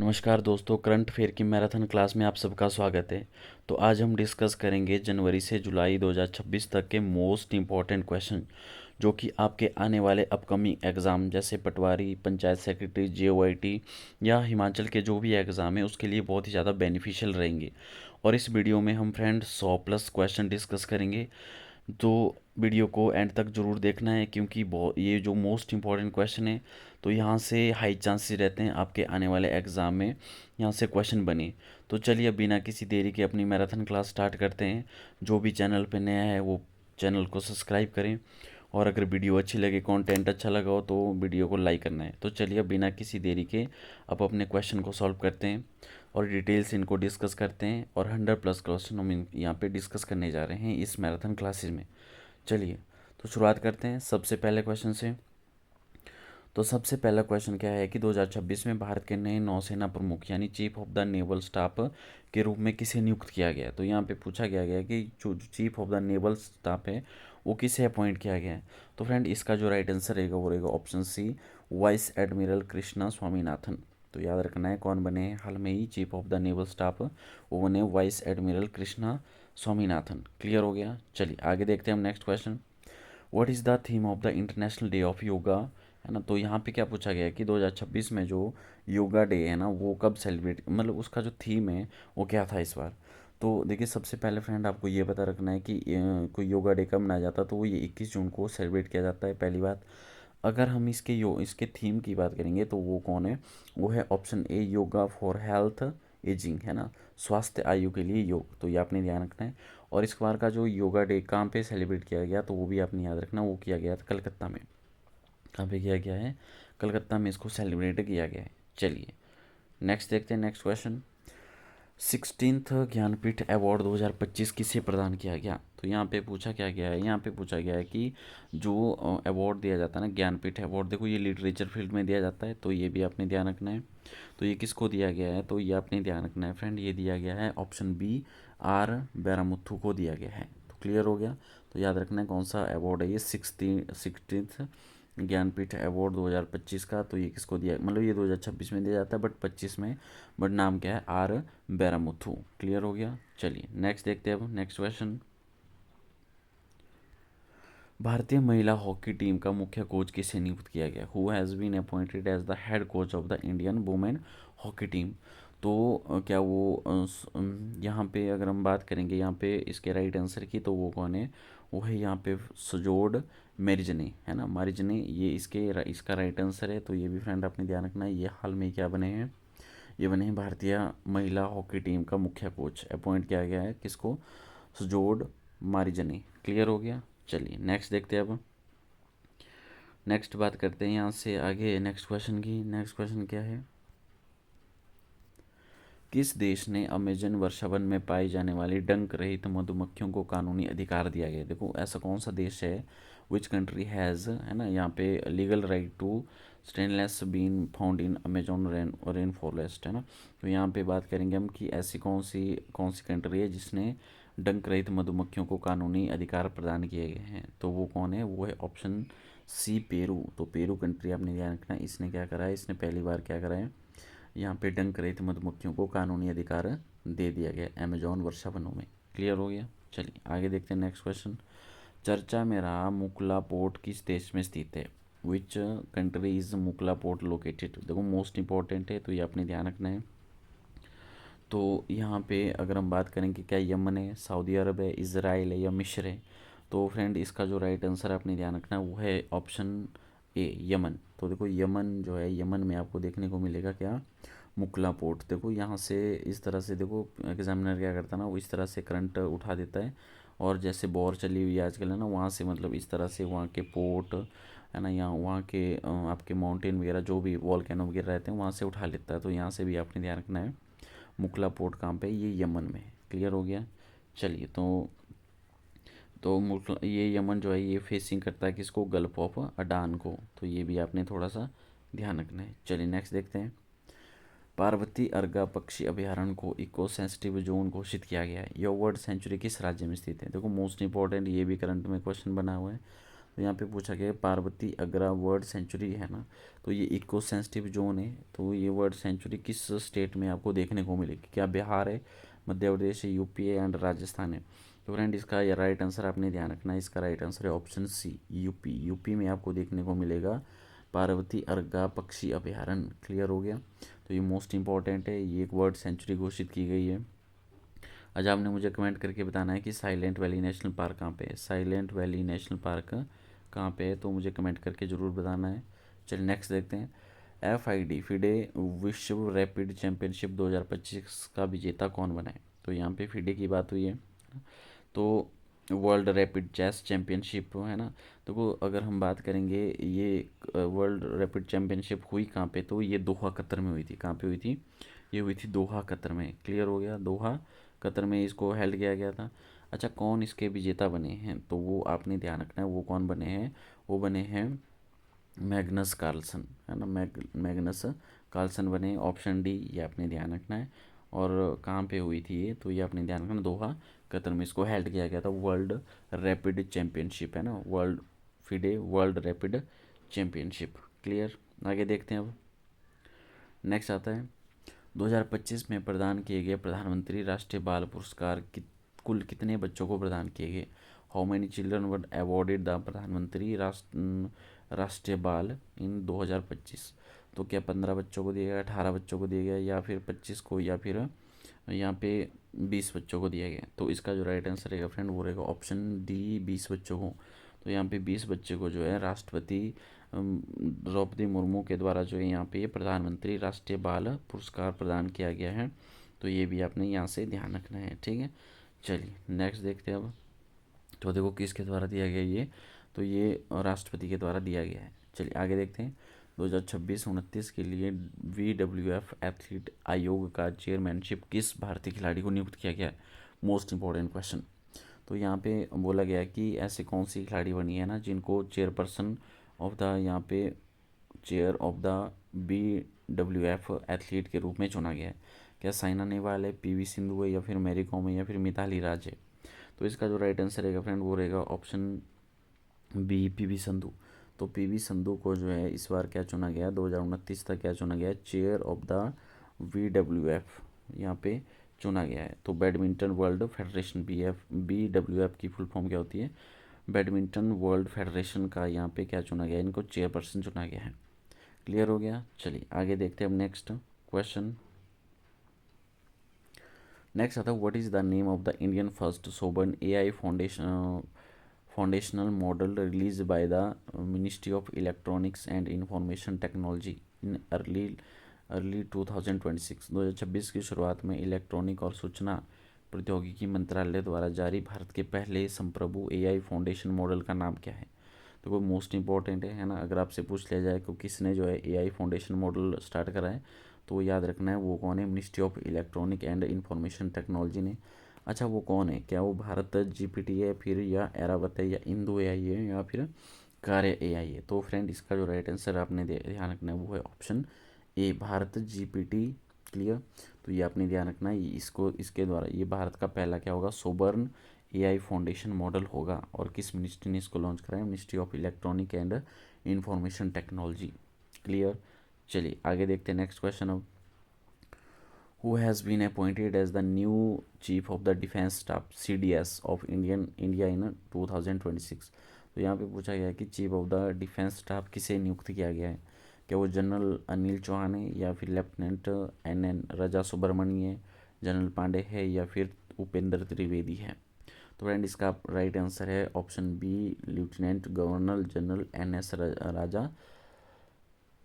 नमस्कार दोस्तों, current affair की मैराथन क्लास में आप सबका स्वागत है। तो आज हम डिस्कस करेंगे जनवरी से जुलाई 2026 तक के मोस्ट इम्पॉर्टेंट क्वेश्चन जो कि आपके आने वाले अपकमिंग एग्ज़ाम जैसे पटवारी, पंचायत सेक्रेटरी, जेओआईटी या हिमाचल के जो भी एग्ज़ाम है उसके लिए बहुत ही ज़्यादा बेनिफिशियल रहेंगे। और इस वीडियो में हम फ्रेंड 100+ क्वेश्चन डिस्कस करेंगे। तो वीडियो को एंड तक ज़रूर देखना है क्योंकि ये जो मोस्ट इम्पॉर्टेंट क्वेश्चन है तो यहाँ से हाई चांसेस रहते हैं आपके आने वाले एग्ज़ाम में यहाँ से क्वेश्चन बने। तो चलिए अब बिना किसी देरी के अपनी मैराथन क्लास स्टार्ट करते हैं। जो भी चैनल पे नया है वो चैनल को सब्सक्राइब करें और अगर वीडियो अच्छी लगे, कंटेंट अच्छा लगा हो तो वीडियो को लाइक करना है। तो चलिए अब बिना किसी देरी के अब अपने क्वेश्चन को सॉल्व करते हैं और डिटेल से इनको डिस्कस करते हैं और 100+ क्वेश्चन हम यहाँ पे डिस्कस करने जा रहे हैं इस मैराथन क्लासेस में। चलिए तो शुरुआत करते हैं सबसे पहले क्वेश्चन से। तो सबसे पहला क्वेश्चन क्या है कि 2026 में भारत के नए नौसेना प्रमुख यानी chief of the naval staff के रूप में किसे नियुक्त किया गया है। तो यहाँ पे पूछा गया है कि जो chief of the naval staff है वो किसे अपॉइंट किया गया है। तो फ्रेंड इसका जो राइट आंसर रहेगा वो रहेगा option C, vice admiral Krishna Swaminathan. तो याद रखना है कौन बने हैं हाल में ही chief of the naval staff, वो बने vice admiral Krishna Swaminathan. Clear हो गया। चलिए आगे देखते हैं हम next question. What is the theme of the international day of yoga, है ना। तो यहाँ पे क्या पूछा गया है कि 2026 में जो योगा डे है ना वो कब सेलिब्रेट, मतलब उसका जो थीम है वो क्या था इस बार। तो देखिए सबसे पहले फ्रेंड आपको ये पता रखना है कि कोई योगा डे कब मनाया जाता है। तो वो ये 21 जून को सेलिब्रेट किया जाता है पहली बात। अगर हम इसके थीम की बात करेंगे तो वो कौन है, वो है option A, yoga for health ageing, है ना, स्वास्थ्य आयु के लिए योग। तो ये आपने ध्यान रखना है। और इस बार का जो योगा डे कहाँ पे सेलिब्रेट किया गया तो वो भी आपने याद रखना, वो किया गया था कलकत्ता में। कहाँ पे किया गया है, कलकत्ता में इसको सेलिब्रेट किया गया है। चलिए नेक्स्ट देखते हैं next question. 16th Jnanpith award 2025 किसे प्रदान किया गया। तो यहाँ पे पूछा क्या गया है, यहाँ पे पूछा गया है कि जो अवार्ड दिया जाता है ना ज्ञानपीठ अवार्ड, देखो ये लिटरेचर फील्ड में दिया जाता है तो ये भी आपने ध्यान रखना है। तो ये किसको दिया गया है, तो ये आपने ध्यान रखना है फ्रेंड, ये दिया गया है ऑप्शन बी, आर बैरामुथु को दिया गया है। तो क्लियर हो गया। तो याद रखना है कौन सा अवार्ड है ये, 16th ज्ञानपीठ अवार्ड 2025 का। तो ये किसको दिया, मतलब ये 2026 में दिया जाता है बट 25 में, बट नाम क्या है, आर बैरामुथु। क्लियर हो गया। चलिए नेक्स्ट देखते हैं अब नेक्स्ट क्वेश्चन। भारतीय महिला हॉकी टीम का मुख्य कोच किसे नियुक्त किया गया, who has been appointed as the head coach of the Indian women hockey team. तो क्या वो यहाँ पे अगर हम बात करेंगे यहाँ पे इसके राइट आंसर की तो वो कौन है, वो है यहाँ पे सजोड मेरिजने, है ना, मारिजने, ये इसका राइट आंसर है। तो ये भी फ्रेंड आपने ध्यान रखना है। ये हाल में क्या बने हैं, ये बने हैं भारतीय महिला हॉकी टीम का मुख्य कोच, अपॉइंट किया गया है किसको, सजोड मारिजने। क्लियर हो गया। चलिए नेक्स्ट देखते हैं अब। नेक्स्ट बात करते हैं यहाँ से आगे नेक्स्ट क्वेश्चन की। नेक्स्ट क्वेश्चन क्या है, किस देश ने अमेजन वर्षावन में पाई जाने वाली डंक रहित मधुमक्खियों को कानूनी अधिकार दिया गया। देखो ऐसा कौन सा देश है, विच कंट्री हैज़, है ना, यहाँ पे legal right to stainless been found in Amazon rain forest, है ना। तो यहाँ पे बात करेंगे हम कि ऐसी कौन सी कंट्री है जिसने डंक रहित मधुमक्खियों को कानूनी अधिकार प्रदान किए गए हैं। तो वो कौन है, वो है ऑप्शन सी, पेरू। तो पेरू कंट्री आपने ध्यान रखना है, इसने क्या करा है, इसने पहली बार क्या करा है, यहाँ पे डंक रहित मधुमक्खियों को कानूनी अधिकार दे दिया गया अमेजोन वर्षावनों में। क्लियर हो गया। चलिए आगे देखते हैं नेक्स्ट क्वेश्चन। चर्चा में रहा मुकला पोर्ट किस देश में स्थित है, which country is Mukalla port located. देखो मोस्ट इंपॉर्टेंट है तो ये आपने ध्यान रखना है। तो यहाँ पे अगर हम बात करें कि क्या यमन है, सऊदी अरब है, इसराइल है या मिस्र है। तो फ्रेंड इसका जो राइट आंसर आपने ध्यान रखना है वो है ऑप्शन ए, यमन। तो देखो यमन जो है, यमन में आपको देखने को मिलेगा क्या, मुकला पोर्ट। देखो यहाँ से इस तरह से, देखो एग्जामिनर क्या करता है ना, वो इस तरह से करंट उठा देता है और जैसे वॉर चली हुई है आजकल, है ना, वहाँ से मतलब इस तरह से वहाँ के पोर्ट, है ना, यहाँ वहाँ के आपके माउंटेन वगैरह जो भी वॉल्केनो वगैरह रहते हैं वहाँ से उठा लेता है। तो यहाँ से भी आपने ध्यान रखना है। मुकला पोर्ट कहाँ पे, ये यमन में है। क्लियर हो गया। चलिए तो मुकला, ये यमन जो है ये फेसिंग करता है किसको, गल्फ ऑफ अडान को। तो ये भी आपने थोड़ा सा ध्यान रखना है। चलिए नेक्स्ट देखते हैं। पार्वती अर्गा पक्षी अभयारण्य को इको सेंसिटिव जोन घोषित किया गया है। यह वर्ड सेंचुरी किस राज्य में स्थित है। देखो मोस्ट इंपॉर्टेंट, ये भी करंट में क्वेश्चन बना हुआ है। तो यहाँ पे पूछा गया है पार्वती अग्रा वर्ल्ड सेंचुरी है ना, तो ये इको सेंसिटिव जोन है। तो ये वर्ल्ड सेंचुरी किस स्टेट में आपको देखने को मिलेगी? क्या बिहार है, मध्य प्रदेश है, यूपी है एंड राजस्थान है? तो फ्रेंड इसका ये राइट आंसर आपने ध्यान रखना है, इसका राइट आंसर है ऑप्शन सी यूपी। यूपी में आपको देखने को मिलेगा पार्वती अर्गा पक्षी अभयारण्य। क्लियर हो गया? तो ये मोस्ट इंपॉर्टेंट है, ये एक वर्ल्ड सेंचुरी घोषित की गई है। आज आपने मुझे कमेंट करके बताना है कि साइलेंट वैली नेशनल पार्क कहाँ पे है। साइलेंट वैली नेशनल पार्क कहाँ पे है, तो मुझे कमेंट करके ज़रूर बताना है। चलिए नेक्स्ट देखते हैं। FID फिडे विश्व रैपिड चैम्पियनशिप 2025 का विजेता कौन बना है? तो यहाँ पे फिडे की बात हुई है, तो वर्ल्ड रैपिड चेस चैम्पियनशिप है ना। तो अगर हम बात करेंगे ये वर्ल्ड रैपिड चैम्पियनशिप हुई कहाँ पे, तो ये दोहा कतर में हुई थी। कहाँ पे हुई थी? ये हुई थी दोहा कतर में। क्लियर हो गया? दोहा कतर में इसको हेल्ड किया गया था। अच्छा, कौन इसके विजेता बने हैं, तो वो आपने ध्यान रखना है, वो कौन बने हैं? वो बने हैं मैग्नस कार्लसन, है ना। मैग्नस कार्लसन बने। ऑप्शन डी ये आपने ध्यान रखना है। और कहाँ पे हुई थी ये, तो ये आपने ध्यान रखना, दोहा कतर में इसको हेल्ड किया गया था। वर्ल्ड रैपिड चैम्पियनशिप है ना, world FIDE world rapid championship. Clear? आगे देखते हैं अब। नेक्स्ट आता है 2025 में प्रदान किए गए प्रधानमंत्री राष्ट्रीय बाल पुरस्कार कुल कितने बच्चों को प्रदान किए गए? How many children were awarded the प्रधानमंत्री राष्ट्रीय बाल इन 2025? तो क्या 15 बच्चों को दिया गया, 18 बच्चों को दिया गया, या फिर 25 को, या फिर यहाँ पे 20 बच्चों को दिया गया? तो इसका जो राइट आंसर रहेगा फ्रेंड वो रहेगा ऑप्शन डी 20 बच्चों को। तो यहाँ पे 20 बच्चे को जो है राष्ट्रपति द्रौपदी मुर्मू के द्वारा जो है यहाँ पे प्रधानमंत्री राष्ट्रीय बाल पुरस्कार प्रदान किया गया है। तो ये भी आपने यहाँ से ध्यान रखना है, ठीक है। चलिए नेक्स्ट देखते हैं अब। तो देखो किसके द्वारा दिया गया ये, तो ये राष्ट्रपति के द्वारा दिया गया है। चलिए आगे देखते हैं। 2026-29 के लिए WWF एथलीट आयोग का चेयरमैनशिप किस भारतीय खिलाड़ी को नियुक्त किया गया है? Most important question. तो यहाँ पे बोला गया कि ऐसे कौन सी खिलाड़ी बनी है ना जिनको चेयरपर्सन ऑफ द यहाँ पे chair of the BWF athlete के रूप में चुना गया है? क्या साइना नेहवाल है, PV सिंधु है, या फिर मैरी कॉम है, या फिर मिताली राज है? तो इसका जो राइट आंसर रहेगा फ्रेंड वो रहेगा ऑप्शन बी PV संधू। तो PV संधू को जो है इस बार क्या चुना गया, 2029 तक क्या चुना गया, चेयर ऑफ द WWF यहाँ पे चुना गया है। तो बैडमिंटन वर्ल्ड फेडरेशन BWF की फुल फॉर्म क्या होती है? बैडमिंटन वर्ल्ड फेडरेशन का यहाँ पे क्या चुना गया, इनको चेयरपर्सन चुना गया है। क्लियर हो गया? चलिए आगे देखते हैं अब नेक्स्ट क्वेश्चन। नेक्स्ट आता है what is the name of the Indian first sovereign AI foundational model release by the ministry of electronics and information technology in early 2026 की शुरुआत में इलेक्ट्रॉनिक और सूचना प्रौद्योगिकी मंत्रालय द्वारा जारी भारत के पहले संप्रभु AI फाउंडेशन मॉडल का नाम क्या है? तो कोई मोस्ट इंपॉर्टेंट है ना। अगर आपसे पूछ लिया जाए कि किसने जो है AI फाउंडेशन मॉडल स्टार्ट करा है, तो याद रखना है वो कौन है, ministry of electronic and information technology ने। अच्छा वो कौन है, क्या वो भारत GPT है, फिर या एरावत है, या इंदो AI है, या फिर कार्य AI है? तो फ्रेंड इसका जो राइट आंसर आपने ध्यान रखना है वो है ऑप्शन ए भारत GPT। क्लियर? तो ये आपने ध्यान रखना है, इसको इसके द्वारा ये भारत का पहला क्या होगा, सोबर्न AI फाउंडेशन मॉडल होगा। और किस मिनिस्ट्री ने इसको लॉन्च कराया? Ministry of electronic and information technology. Clear? चलिए आगे देखते हैं नेक्स्ट क्वेश्चन अब। Who has been appointed as the new chief of the defence staff CDS of India in 2026? तो यहाँ पे पूछा गया है कि chief of the defence staff किसे नियुक्त किया गया है? क्या वो जनरल अनिल चौहान है, या फिर लेफ्टिनेंट NN राजा सुब्रमण्य है, जनरल पांडे है, या फिर उपेंद्र त्रिवेदी है? तो फ्रेंड इसका राइट आंसर है option b lieutenant governor general NS Raja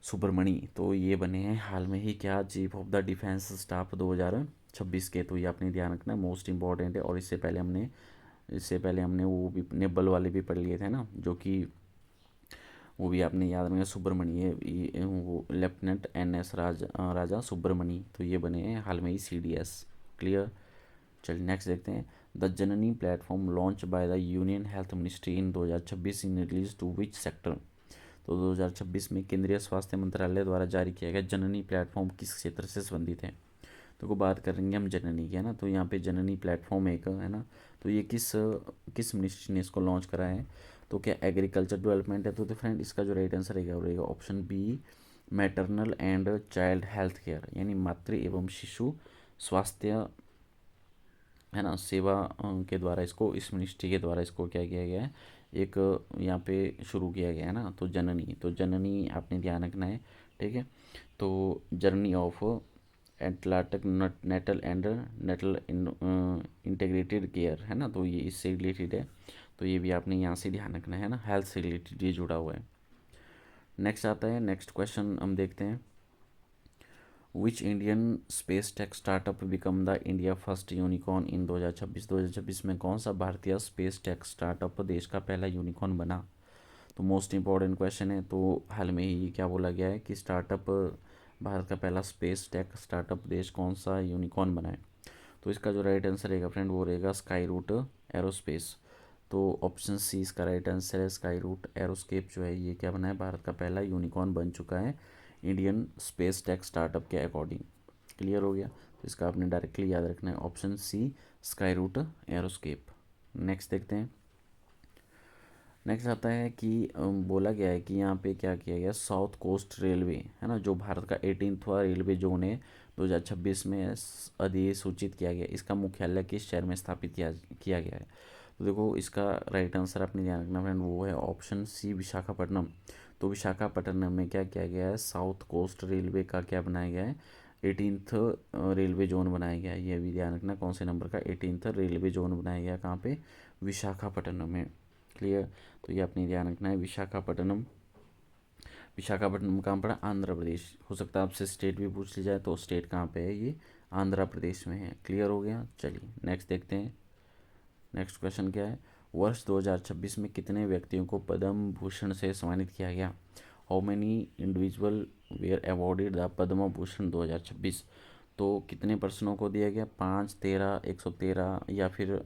Subramani. तो ये बने हैं हाल में ही क्या, chief of the defence staff 2026 के। तो ये आपने ध्यान रखना है, मोस्ट इंपॉर्टेंट है। और इससे पहले हमने वो भी नेबल वाले भी पढ़ लिए थे ना, जो कि वो भी आपने याद रखना, सुब्रमणी है वो लेफ्टिनेंट NS राजा सुब्रमणी। तो ये बने हैं हाल में ही CDS। क्लियर? चलिए नेक्स्ट देखते हैं। The Janani platform launch by the union health ministry in 2026 in release to which sector? तो 2026 में केंद्रीय स्वास्थ्य मंत्रालय द्वारा जारी किया गया जननी प्लेटफॉर्म किस क्षेत्र से संबंधित है? तो को बात करेंगे हम जननी की, है ना। तो यहाँ पे जननी प्लेटफॉर्म एक है ना, तो ये किस मिनिस्ट्री ने इसको लॉन्च करा है? तो क्या एग्रीकल्चर डेवलपमेंट है? तो फ्रेंड इसका जो राइट आंसर रहेगा वो रहेगा option b, maternal and child health care, यानी मातृ एवं शिशु स्वास्थ्य है ना सेवा के द्वारा इसको, इस मिनिस्ट्री के द्वारा इसको क्या किया गया है, एक यहाँ पे शुरू किया गया है ना। तो जननी, तो जननी आपने ध्यान रखना है, ठीक है। तो journey of Atlantic natal and natal integrated care है ना, तो ये इससे रिलेटेड है। तो ये भी आपने यहाँ से ध्यान रखना है ना, हेल्थ से रिलेटेड ये जुड़ा हुआ है। नेक्स्ट आता है, नेक्स्ट क्वेश्चन हम देखते हैं। Which Indian space tech startup become the India first unicorn in 2026? 2026 में कौन सा भारतीय स्पेस टेक स्टार्टअप देश का पहला यूनिकॉर्न बना? तो मोस्ट इंपॉर्टेंट क्वेश्चन है। तो हाल में ही क्या बोला गया है कि स्टार्टअप, भारत का पहला स्पेस टेक स्टार्टअप देश कौन सा यूनिकॉर्न बना है? तो इसका जो राइट आंसर रहेगा फ्रेंड वो रहेगा स्काई रूट एरोस्पेस। तो ऑप्शन सी इसका राइट आंसर है, स्काई रूट एरोस्केप जो है ये क्या बना है, भारत का पहला यूनिकॉर्न बन चुका है इंडियन स्पेस टेक स्टार्टअप के अकॉर्डिंग। क्लियर हो गया? तो इसका आपने डायरेक्टली याद रखना है, option C Skyroot aerospace. Next देखते हैं। नेक्स्ट आता है कि बोला गया है कि यहाँ पे क्या किया गया, साउथ कोस्ट रेलवे है ना, जो भारत का 18वां रेलवे जोन है 2026 में अधिसूचित किया गया, इसका मुख्यालय किस शहर में स्थापित किया गया है? तो देखो इसका राइट आंसर आपने ध्यान रखना फ्रेंड वो है ऑप्शन सी विशाखापट्टनम। तो विशाखापट्टनम में क्या किया गया है, साउथ कोस्ट रेलवे का क्या बनाया गया है, 18th रेलवे जोन बनाया गया है। ये भी ध्यान रखना कौन से नंबर का, 18th रेलवे जोन बनाया गया कहाँ पे, विशाखापट्टनम में। क्लियर? तो ये अपने ध्यान रखना है, विशाखापट्टनम। विशाखापट्टनम कहाँ पड़ा, आंध्र प्रदेश। हो सकता है आपसे स्टेट भी पूछ ली जाए, तो स्टेट कहाँ पे है, ये आंध्र प्रदेश में है। क्लियर हो गया? चलिए नेक्स्ट देखते हैं। नेक्स्ट क्वेश्चन क्या है, वर्ष 2026 में कितने व्यक्तियों को पद्म भूषण से सम्मानित किया गया? How many individual were awarded the Padma Bhushan 2026? तो कितने पर्सनों को दिया गया, 5, 13, 113 या फिर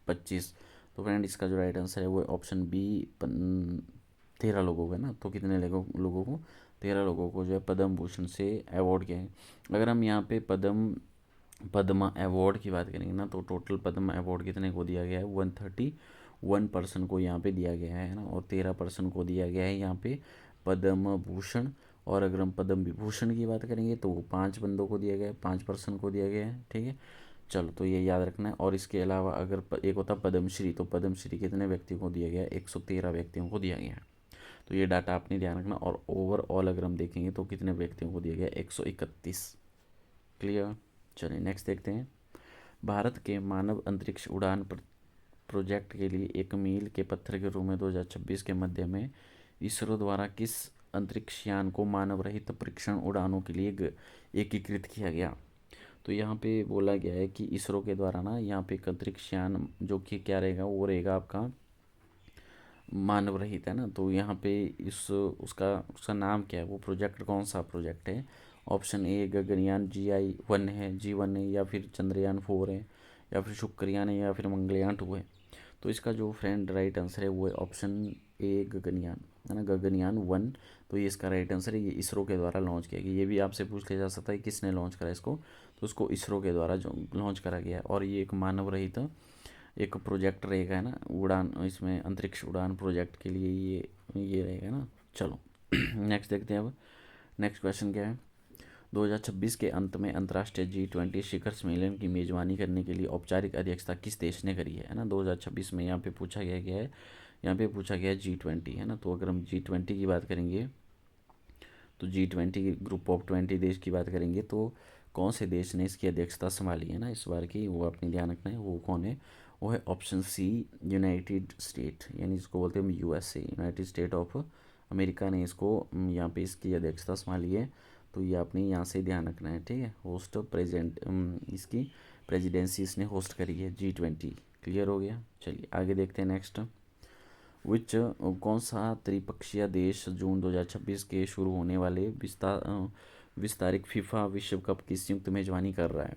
25? तो फ्रेंड इसका जो राइट आंसर है वो ऑप्शन बी, 13 लोगों को है ना। तो कितने लोगों को, 13 लोगों को जो है पद्म भूषण से अवार्ड किया है। अगर हम यहाँ पे पद्म अवार्ड की बात करेंगे ना, तो टोटल पद्म अवार्ड कितने को दिया गया है, 131 पर्सन को यहाँ पे दिया गया है ना, और 13 पर्सन को दिया गया है यहाँ पे पद्म भूषण। और अगर हम पद्म विभूषण की बात करेंगे तो वो 5 बंदों को दिया गया है, 5 पर्सन को दिया गया है, ठीक है। चलो तो ये याद रखना है। और इसके अलावा अगर एक होता पद्मश्री, तो पद्मश्री कितने व्यक्तियों को दिया गया है, 113 व्यक्तियों को दिया गया है। तो ये डाटा आपने ध्यान रखना। और ओवरऑल अगर हम देखेंगे तो कितने व्यक्तियों को दिया गया है, 131। क्लियर? चलिए नेक्स्ट देखते हैं। भारत के मानव अंतरिक्ष उड़ान प्रोजेक्ट के लिए एक मील के पत्थर के रूप में 2026 के मध्य में इसरो द्वारा किस अंतरिक्ष यान को मानव रहित परीक्षण उड़ानों के लिए एकीकृत किया गया? तो यहाँ पे बोला गया है कि इसरो के द्वारा ना यहाँ पे एक अंतरिक्ष यान जो कि क्या रहेगा, वो रहेगा आपका मानव रहित है ना। तो यहाँ पे इस उसका उसका नाम क्या है, वो प्रोजेक्ट कौन सा प्रोजेक्ट है? ऑप्शन ए गगनयान GI-1 है, G1 है, या फिर चंद्रयान 4 है, या फिर शुक्रयान है, या फिर मंगलयान 2 है। तो इसका जो फ्रेंड राइट आंसर है वो है ऑप्शन ए गगनयान है ना, गगनयान 1। तो ये इसका राइट आंसर है, ये इसरो के द्वारा लॉन्च किया गया। ये भी आपसे पूछ लिया जा सकता है किसने लॉन्च करा इसको, तो उसको इसरो के द्वारा जो लॉन्च करा गया है। और ये एक मानव रहित एक प्रोजेक्ट रहेगा है ना, उड़ान, इसमें अंतरिक्ष उड़ान प्रोजेक्ट के लिए ये रहेगा ना। चलो नेक्स्ट देखते हैं अब। नेक्स्ट क्वेश्चन क्या है, 2026 के अंत में अंतर्राष्ट्रीय G20 शिखर सम्मेलन की मेजबानी करने के लिए औपचारिक अध्यक्षता किस देश ने करी है ना। 2026 में यहाँ पे पूछा गया है, यहाँ पे पूछा गया है G20 है ना। तो अगर हम G20 की बात करेंगे, तो G20 ग्रुप ऑफ 20 देश की बात करेंगे, तो कौन से देश ने इसकी अध्यक्षता संभाली है ना इस बार की, वो अपने ध्यान रखना है, वो कौन है, वो है ऑप्शन सी यूनाइटेड स्टेट, यानी इसको बोलते हैं हम USA, United state of America ने इसको यहाँ पे इसकी अध्यक्षता संभाली है। तो ये आपने यहाँ से ध्यान रखना है, ठीक है। होस्ट प्रेजेंट इसकी प्रेसिडेंसी इसने होस्ट करी है G20। क्लियर हो गया? चलिए आगे देखते हैं नेक्स्ट। विच कौन सा त्रिपक्षीय देश जून 2026 के शुरू होने वाले विस्तारित फीफा विश्व कप की संयुक्त मेजबानी कर रहा है?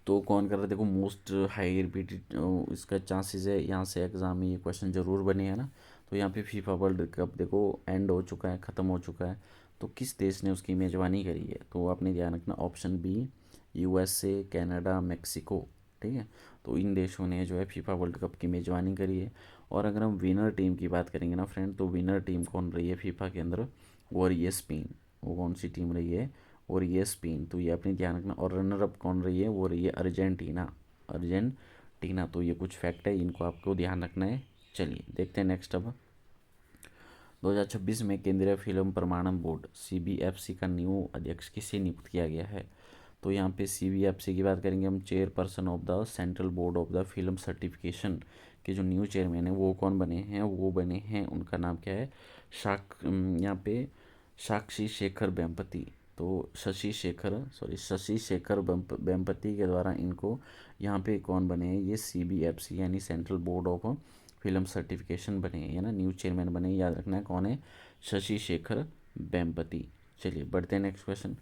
तो कौन कर रहा है, देखो मोस्ट हाई रिपीटेड इसका चांसेस है यहाँ से एग्जाम में ये क्वेश्चन जरूर बने है ना। तो यहाँ पे फीफा वर्ल्ड कप देखो एंड हो चुका है, ख़त्म हो चुका है। तो किस देश ने उसकी मेजबानी करी है? तो आपने ध्यान रखना option b USA, Canada, Mexico. ठीक है। तो इन देशों ने जो है फीफा वर्ल्ड कप की मेज़बानी करी है। और अगर हम विनर टीम की बात करेंगे ना फ्रेंड, तो विनर टीम कौन रही है फीफा के अंदर, वो रही है स्पेन। वो कौन सी टीम रही है, और ये स्पेन, तो ये अपनी ध्यान रखना। और रनर अप कौन रही है, वो रही है अर्जेंटीना। अर्जेंटीना, तो ये कुछ फैक्ट है, इनको आपको ध्यान रखना है। चलिए देखते हैं नेक्स्ट। अब 2026 में केंद्रीय फिल्म प्रमाणन बोर्ड CBFC का न्यू अध्यक्ष किसे नियुक्त किया गया है। तो यहाँ पे CBFC की बात करेंगे हम, chairperson of the central board of the film certification के जो न्यू चेयरमैन है वो कौन बने हैं, वो बने हैं, उनका नाम क्या है, यहाँ पे साक्षी शेखर वेम्पति। तो शशि शेखर वेम्पति के द्वारा इनको यहाँ पे कौन बने हैं, ये CBFC यानी central board of film certification बने हैं ना, न्यू चेयरमैन बने, याद रखना है कौन है, शशि शेखर वेम्पति। चलिए बढ़ते हैं नेक्स्ट क्वेश्चन।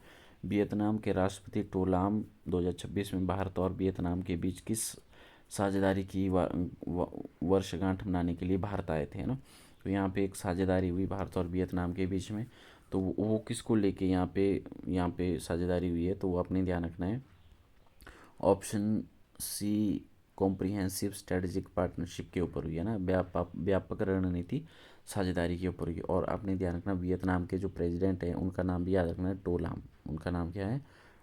वियतनाम के राष्ट्रपति टोलाम 2026 में भारत और वियतनाम के बीच किस साझेदारी की वर्षगांठ मनाने के लिए भारत आए थे, है ना। तो यहाँ पे एक साझेदारी हुई भारत और वियतनाम के बीच में, तो वो किसको लेके यहाँ पे साझेदारी हुई है, तो वो अपने ध्यान रखना है। Option c comprehensive strategic partnership के ऊपर हुई है ना, व्यापक रणनीति साझेदारी के ऊपर हुई। और आपने ध्यान रखना वियतनाम के जो प्रेसिडेंट हैं उनका नाम भी याद रखना है, टोलाम। उनका नाम क्या है,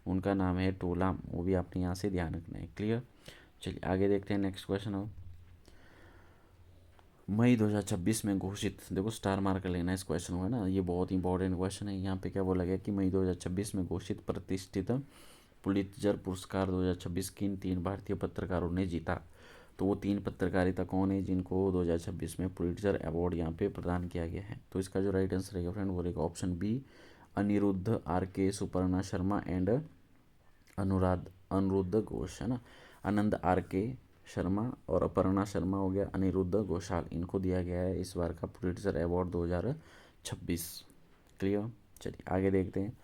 उनका नाम है टोलाम, वो भी आपने यहाँ से ध्यान रखना है। क्लियर। चलिए आगे देखते हैं नेक्स्ट क्वेश्चन। अब मई 2026 में घोषित, देखो स्टार मार्कर लेना इस क्वेश्चन को, है ना, ये बहुत इंपॉर्टेंट क्वेश्चन है। यहाँ पे क्या बोला गया कि मई 2026 में घोषित प्रतिष्ठित पुलित्जर पुरस्कार 2026 किन 3 भारतीय पत्रकारों ने जीता। तो वो 3 पत्रकारिता कौन है जिनको 2026 में पुलित्जर अवार्ड यहाँ पे प्रदान किया गया है। तो इसका जो राइट आंसर रहेगा फ्रेंड वो रहेगा option b, Anirudh RK, Suparna Sharma and Anirudh Ghosh, है ना। आनंद RK शर्मा और अपर्णा शर्मा हो गया, अनिरुद्ध घोषाल, इनको दिया गया है इस बार का पुलित्जर अवार्ड 2026। क्लियर। चलिए आगे देखते हैं।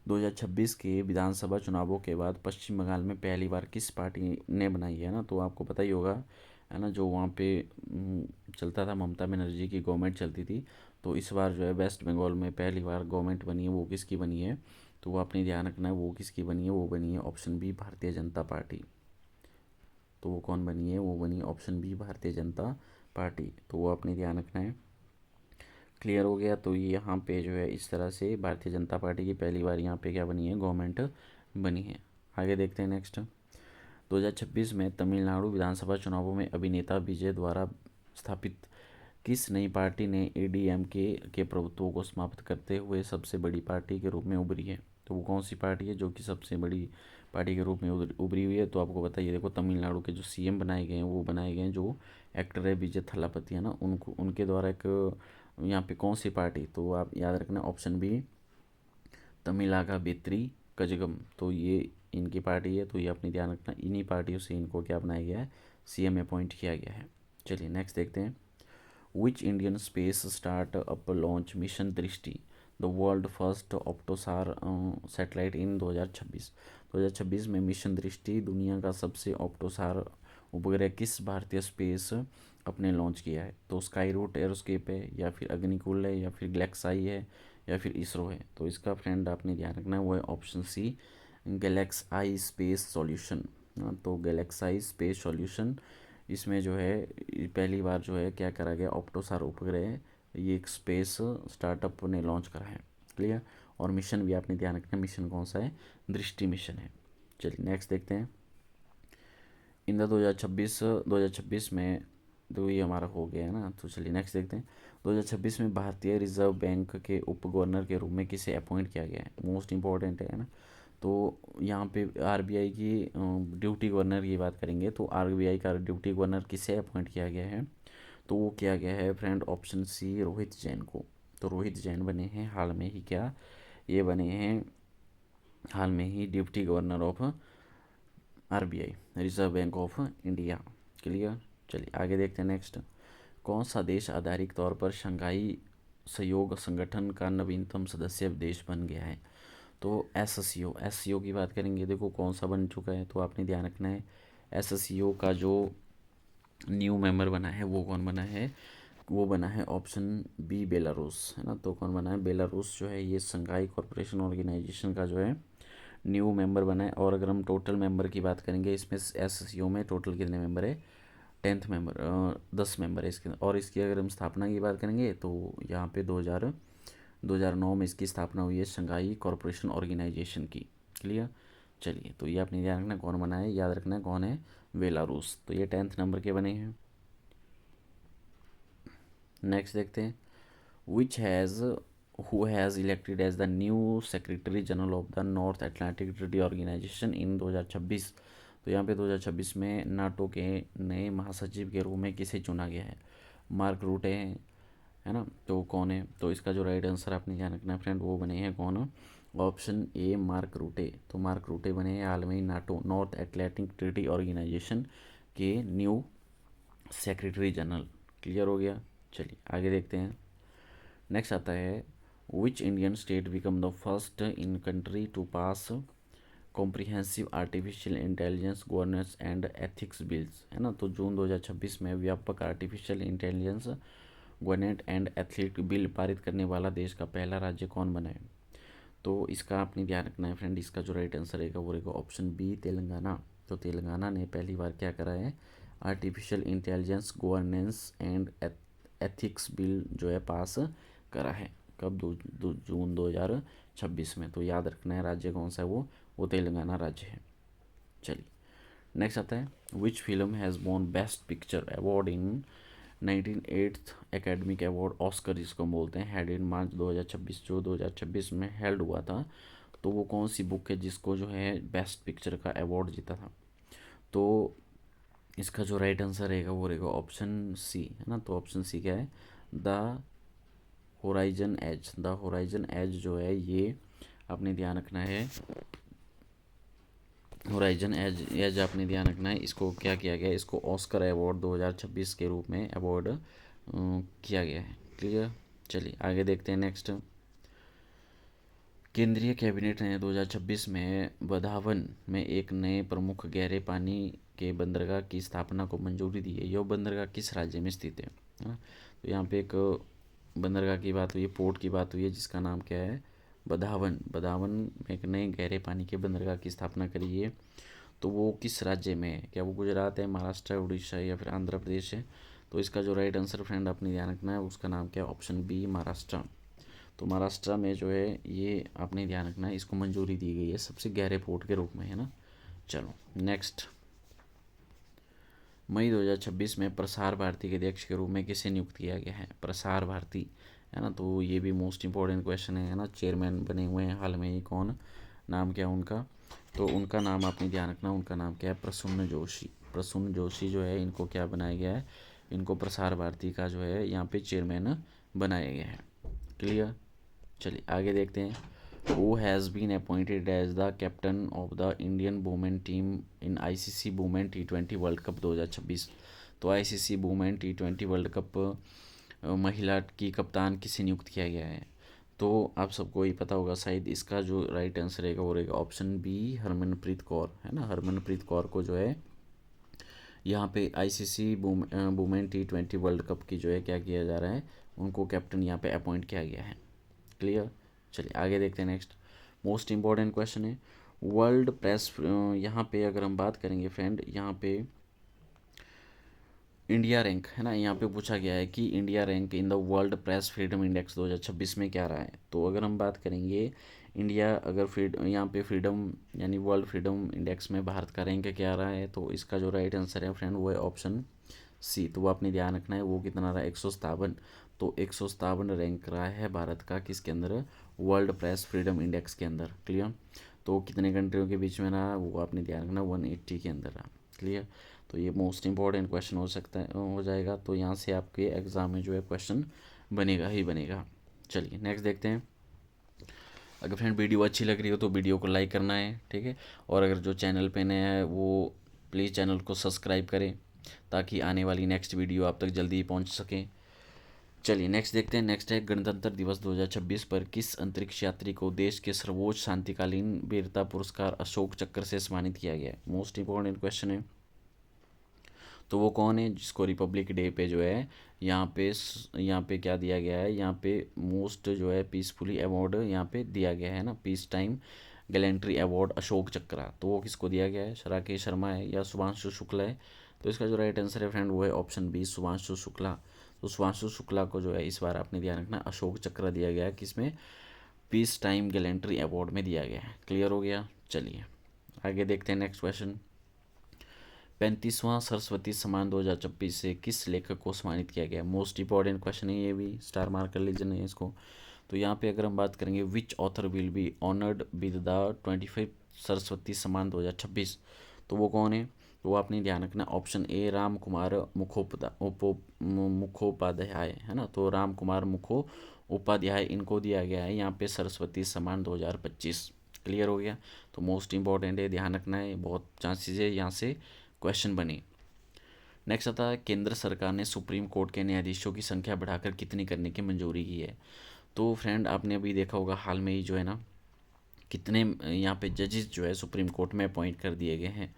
2026 के विधानसभा चुनावों के बाद पश्चिम बंगाल में पहली बार किस पार्टी ने बनाई है ना, तो आपको पता ही होगा, है ना, जो वहाँ पे चलता था, ममता बनर्जी की गवर्नमेंट चलती थी। तो इस बार जो है वेस्ट बंगाल में पहली बार गवर्नमेंट बनी है, वो किसकी बनी है, तो वो अपने ध्यान रखना है, वो किसकी बनी है, वो बनी है option B, Bharatiya Janata party. तो वो कौन बनी है, वो बनी option B, Bharatiya Janata party. तो वो अपने ध्यान रखना है। क्लियर हो गया। तो ये यहाँ पे जो है इस तरह से भारतीय जनता पार्टी की पहली बार यहाँ पे क्या बनी है, गवर्नमेंट बनी है। आगे देखते हैं नेक्स्ट। 2026 में तमिलनाडु विधानसभा चुनावों में अभिनेता विजय द्वारा स्थापित किस नई पार्टी ने ADMK के प्रभुत्व को समाप्त करते हुए सबसे बड़ी पार्टी के रूप में उभरी है। तो वो कौन सी पार्टी है जो कि सबसे बड़ी पार्टी के रूप में उभरी हुई है, तो आपको बताइए। देखो तमिलनाडु के जो CM बनाए गए हैं वो बनाए गए हैं जो एक्टर है विजय थलापति, है ना, उनको उनके द्वारा एक यहाँ पे कौन सी पार्टी, तो आप याद रखना ऑप्शन बी, तमिलागा बेत्री कजगम। तो ये इनकी पार्टी है, तो ये अपनी ध्यान रखना, इन्हीं पार्टियों से इनको क्या बनाया गया है, CM अपॉइंट किया गया है। चलिए नेक्स्ट देखते हैं। Which Indian space startup launch mission Drishti the world first optosar satellite in 2026 में मिशन दृष्टि दुनिया का सबसे ऑप्टोसार उपग्रह किस भारतीय स्पेस अपने लॉन्च किया है। तो स्काई रूट एरोस्केप है, या फिर अग्निकुल है, या फिर गैलेक्साई है, या फिर इसरो है। तो इसका फ्रेंड आपने ध्यान रखना है वो है ऑप्शन सी, गैलेक्साई स्पेस सॉल्यूशन। तो गैलेक्साई स्पेस सॉल्यूशन, इसमें जो है पहली बार जो है क्या करा गया, ऑप्टोसार उपग्रह, ये एक स्पेस स्टार्टअप ने लॉन्च करा है। क्लियर। और मिशन भी आपने ध्यान रखना, मिशन कौन सा है, दृष्टि मिशन है। चलिए नेक्स्ट देखते हैं। इन 2026 में, तो ये हमारा हो गया है ना, तो चलिए नेक्स्ट देखते हैं। 2026 में भारतीय रिजर्व बैंक के उप गवर्नर के रूप में किसे अपॉइंट किया गया है, मोस्ट इंपॉर्टेंट है ना। तो यहाँ पे RBI की ड्यूटी गवर्नर की बात करेंगे, तो RBI का ड्यूटी गवर्नर किसे अपॉइंट किया गया है, तो वो किया गया है friend option c, Rohit Jain को। तो रोहित जैन बने हैं हाल में ही, क्या ये बने हैं हाल में ही deputy governor of RBI, reserve bank of India. Clear. चलिए आगे देखते हैं नेक्स्ट। कौन सा देश आधारिक तौर पर शंघाई सहयोग संगठन का नवीनतम सदस्य देश बन गया है। तो SCO की बात करेंगे, देखो कौन सा बन चुका है, तो आपने ध्यान रखना है SCO का जो न्यू मेंबर बना है वो कौन बना है, वो बना है ऑप्शन बी, बेलारूस, है ना। तो कौन बना है, बेलारूस जो है ये शंघाई कॉरपोरेशन ऑर्गेनाइजेशन का जो है न्यू मेंबर बना है। और अगर हम टोटल मेंबर की बात करेंगे, इसमें एससीओ में टोटल कितने मेंबर है, 10th मेंबर, 10 मेंबर है इसके। और इसकी अगर हम स्थापना की बात करेंगे तो यहाँ पे 2009 में इसकी स्थापना हुई है शंघाई कॉरपोरेशन ऑर्गेनाइजेशन की। क्लियर। चलिए, तो ये अपने ध्यान रखना कौन बना है, याद रखना कौन है, बेलारूस। तो ये 10th नंबर के बने हैं। नेक्स्ट देखते हैं, which has who has elected as the new secretary general of the North Atlantic Treaty Organization in 2026। तो यहाँ पे 2026 में नाटो के नए महासचिव के रूप में किसे चुना गया है, मार्क रूटे हैं, है ना। तो कौन है, तो इसका जो राइट आंसर आपने ध्यान रखना है फ्रेंड, वो बने हैं कौन, ऑप्शन ए मार्क रूटे। तो मार्क रूटे बने हैं हाल में ही NATO North Atlantic Treaty Organization के न्यू सेक्रेटरी जनरल। क्लियर हो गया। चलिए आगे देखते हैं। नेक्स्ट आता है, which Indian state become the first in country to pass comprehensive artificial intelligence governance and ethics bills, है ना। तो जून 2026 में व्यापक artificial intelligence governance and ethics bill पारित करने वाला देश का पहला राज्य कौन बना है। तो इसका आपने ध्यान रखना है फ्रेंड, इसका जो राइट आंसर रहेगा वो रहेगा ऑप्शन बी तेलंगाना। तो तेलंगाना ने पहली बार क्या करा है, artificial intelligence governance and ethics bill जो है पास करा है। कब, जून 2026 में। तो याद रखना है राज्य कौन सा है, वो तेलंगाना राज्य है। चलिए नेक्स्ट आता है, which film has won best picture award in 19th academic award Oscar जिसको हम बोलते हैं, हेड इन मार्च 2026, जो 2026 में हेल्ड हुआ था। तो वो कौन सी बुक है जिसको जो है बेस्ट पिक्चर का अवार्ड जीता था। तो इसका जो राइट आंसर रहेगा वो रहेगा ऑप्शन सी, है ना। तो ऑप्शन सी क्या है, the horizon edge. The horizon edge जो है ये आपने ध्यान रखना है, होराइजन एज आपने ध्यान रखना है। इसको क्या किया गया है, इसको ऑस्कर अवार्ड 2026 के रूप में अवार्ड किया गया है। क्लियर। चलिए आगे देखते हैं। नेक्स्ट, केंद्रीय कैबिनेट ने 2026 में बदावन में एक नए प्रमुख गहरे पानी के बंदरगाह की स्थापना को मंजूरी दी है। यह बंदरगाह किस राज्य में स्थित है ना। तो यहाँ पे एक बंदरगाह की बात हुई है, पोर्ट की बात हुई है, जिसका नाम क्या है, बदावन। बदावन में एक नए गहरे पानी के बंदरगाह की स्थापना करी है। तो वो किस राज्य में है, क्या वो गुजरात है, महाराष्ट्र है, उड़ीसा है, या फिर आंध्र प्रदेश है। तो इसका जो राइट आंसर फ्रेंड आपने ध्यान रखना है, उसका नाम क्या है, ऑप्शन बी महाराष्ट्र। तो महाराष्ट्र में जो है ये आपने ध्यान रखना है, इसको मंजूरी दी गई है सबसे गहरे पोर्ट के रूप में, है ना। चलो नेक्स्ट, मई 2026 में प्रसार भारती के अध्यक्ष के रूप में किसे नियुक्त किया गया है, प्रसार भारती, है ना। तो ये भी मोस्ट इंपॉर्टेंट क्वेश्चन है ना। चेयरमैन बने हुए हैं हाल में ही, कौन, नाम क्या उनका, तो उनका नाम आपने ध्यान रखना, उनका नाम क्या है, प्रसून्न जोशी। प्रसून्न जोशी जो है, इनको क्या बनाया गया है, इनको प्रसार भारती का जो है यहाँ पे चेयरमैन बनाया गया है। क्लियर। चलिए आगे देखते हैं, who has been appointed as the captain of the Indian women team in ICC women T20 world cup 2026। तो ICC women T20 world cup महिला की कप्तान किसे नियुक्त किया गया है। तो आप सबको ये पता होगा शायद, इसका जो राइट आंसर रहेगा वो रहेगा ऑप्शन बी हरमनप्रीत कौर, है ना। हरमनप्रीत कौर को जो है यहाँ पे ICC women T20 world cup की जो है क्या किया जा रहा है, उनको कैप्टन यहाँ पे अपॉइंट किया गया है। क्लियर। चलिए आगे देखते हैं। नेक्स्ट मोस्ट इम्पॉर्टेंट क्वेश्चन है, वर्ल्ड प्रेस, यहाँ पे अगर हम बात करेंगे फ्रेंड, यहाँ पे इंडिया रैंक, है ना, यहाँ पे पूछा गया है कि India rank in the world press freedom index 2026 में क्या रहा है। तो अगर हम बात करेंगे इंडिया, अगर यहाँ पे फ्रीडम यानी वर्ल्ड फ्रीडम इंडेक्स में भारत का रैंक क्या रहा है, तो इसका जो राइट आंसर है फ्रेंड वो है ऑप्शन सी। तो वो आपने ध्यान रखना है, वो कितना रहा है, 157। तो 157 रैंक रहा है भारत का किसके अंदर, वर्ल्ड प्रेस फ्रीडम इंडेक्स के अंदर। क्लियर। तो कितने कंट्रियों के बीच में रहा, वो आपने ध्यान रखना, 180 के अंदर रहा। क्लियर। तो ये मोस्ट इंपॉर्टेंट क्वेश्चन हो सकता है, हो जाएगा। तो यहाँ से आपके एग्ज़ाम में जो है क्वेश्चन बनेगा ही बनेगा। चलिए नेक्स्ट देखते हैं। अगर फ्रेंड वीडियो अच्छी लग रही हो तो वीडियो को लाइक करना है, ठीक है। और अगर जो चैनल पे नया है वो प्लीज़ चैनल को सब्सक्राइब करें, ताकि आने वाली नेक्स्ट वीडियो आप तक जल्दी पहुंच सके। चलिए नेक्स्ट देखते हैं। नेक्स्ट है, गणतंत्र दिवस 2026 पर किस अंतरिक्ष यात्री को देश के सर्वोच्च शांतिकालीन वीरता पुरस्कार अशोक चक्र से सम्मानित किया गया है। मोस्ट इंपॉर्टेंट क्वेश्चन है। तो वो कौन है जिसको रिपब्लिक डे पे जो है यहाँ पे क्या दिया गया है, यहाँ पे मोस्ट जो है पीसफुली अवार्ड यहाँ पे दिया गया है ना, peace time gallantry award Ashok चक्र, तो वो किसको दिया गया है, राकेश शर्मा है या शुभांशु शुक्ला है। तो इसका जो राइट आंसर है फ्रेंड वो है ऑप्शन बी, शुभांशु शुक्ला। तो शुभांशु शुक्ला को जो है इस बार आपने ध्यान रखना अशोक चक्र दिया गया है, किसमें, पीस टाइम गैलेंट्री अवार्ड में दिया गया है। क्लियर हो गया। चलिए आगे देखते हैं नेक्स्ट क्वेश्चन। 35वां सरस्वती सम्मान 2026 से किस लेखक को सम्मानित किया गया। मोस्ट इंपॉर्टेंट क्वेश्चन है ये भी, स्टार मार्क कर लीजिए इसको। तो यहाँ पे अगर हम बात करेंगे विच author will be honoured with the 25 Saraswati सम्मान 2026, तो वो कौन है, तो वो आपने ध्यान रखना ऑप्शन ए राम कुमार मुखोपाध्याय है ना। तो राम कुमार मुखोपाध्याय इनको दिया गया है यहाँ पे सरस्वती सम्मान 2025। क्लियर हो गया। तो मोस्ट इंपॉर्टेंट है, ध्यान रखना है, बहुत चांसेस है यहाँ से क्वेश्चन बने। नेक्स्ट आता है केंद्र सरकार ने सुप्रीम कोर्ट के न्यायाधीशों की संख्या बढ़ाकर कितनी करने की मंजूरी की है। तो फ्रेंड आपने अभी देखा होगा हाल में ही जो है ना कितने यहाँ पे जजेस जो है सुप्रीम कोर्ट में अपॉइंट कर दिए गए हैं।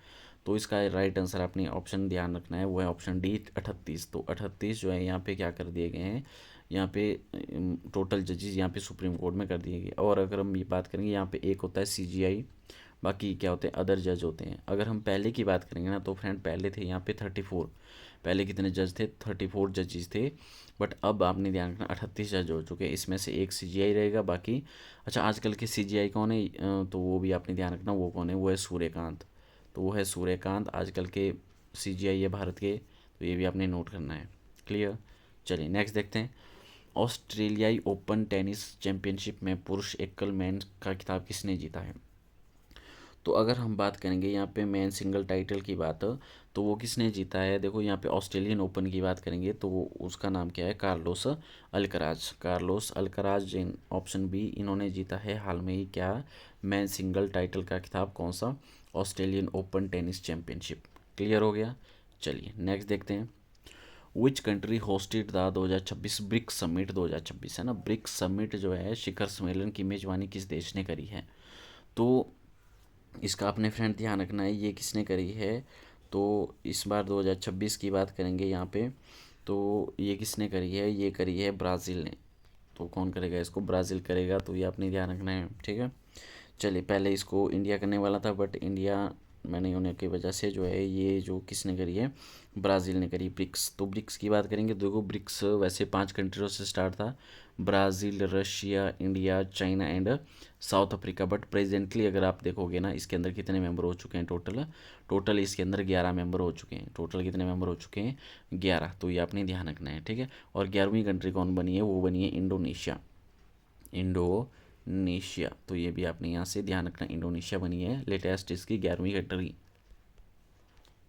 तो इसका राइट आंसर आपने ऑप्शन ध्यान रखना है, वो है ऑप्शन डी 38। तो 38 जो है यहाँ पे क्या कर दिए गए हैं, यहाँ पे टोटल जजेस यहाँ पे सुप्रीम कोर्ट में कर दिए गए। और अगर हम ये बात करेंगे यहाँ पे एक होता है CGI, बाकी क्या होते हैं अदर जज होते हैं। अगर हम पहले की बात करेंगे ना तो फ्रेंड पहले थे यहाँ पे 34, पहले कितने जज थे, 34 जजेस थे। बट अब आपने ध्यान रखना 38 जज हो चुके हैं, इसमें से एक CGI रहेगा बाकी। अच्छा आजकल के CGI कौन है, तो वो भी आपने ध्यान रखना वो कौन है, वो है सूर्यकांत। तो वो है सूर्यकांत आजकल के CGI है भारत के, तो ये भी आपने नोट करना है। क्लियर। चलिए नेक्स्ट देखते हैं। ऑस्ट्रेलियाई ओपन टेनिस चैंपियनशिप में पुरुष एकल मैन का खिताब किसने जीता है। तो अगर हम बात करेंगे यहाँ पे मेन सिंगल टाइटल की बात, तो वो किसने जीता है, देखो यहाँ पे ऑस्ट्रेलियन ओपन की बात करेंगे तो वो उसका नाम क्या है, कार्लोस अल्कराज। कार्लोस अल्कराज इन ऑप्शन बी, इन्होंने जीता है हाल में ही क्या, मेन सिंगल टाइटल का खिताब, कौन सा, Australian open tennis championship. Clear हो गया। चलिए नेक्स्ट देखते हैं। Which country hosted the 2026 BRICS summit 2026 है ना। ब्रिक्स समिट जो है शिखर सम्मेलन की मेजबानी किस देश ने करी है। तो इसका अपने फ्रेंड ध्यान रखना है ये किसने करी है। तो इस बार 2026 की बात करेंगे यहाँ पे, तो ये किसने करी है, ये करी है ब्राज़ील ने। तो कौन करेगा इसको, ब्राज़ील करेगा, तो ये आपने ध्यान रखना है। ठीक है। चलिए पहले इसको इंडिया करने वाला था बट इंडिया में नहीं होने की वजह से जो है ये जो किसने करी है, ब्राज़ील ने करी। ब्रिक्स, तो ब्रिक्स की बात करेंगे तो देखो ब्रिक्स वैसे 5 कंट्रियों से स्टार्ट था, Brazil, Russia, India, China and south Africa. But presently अगर आप देखोगे ना इसके अंदर कितने मेंबर हो चुके हैं, टोटल इसके अंदर 11 मेंबर हो चुके हैं। टोटल कितने मेंबर हो चुके हैं, 11। तो ये आपने ध्यान रखना है। ठीक है। और 11वीं कंट्री कौन बनी है, वो बनी है इंडोनेशिया। इंडोनेशिया, तो ये भी आपने यहाँ से ध्यान रखना, इंडोनेशिया बनी है लेटेस्ट इसकी 11वीं कंट्री।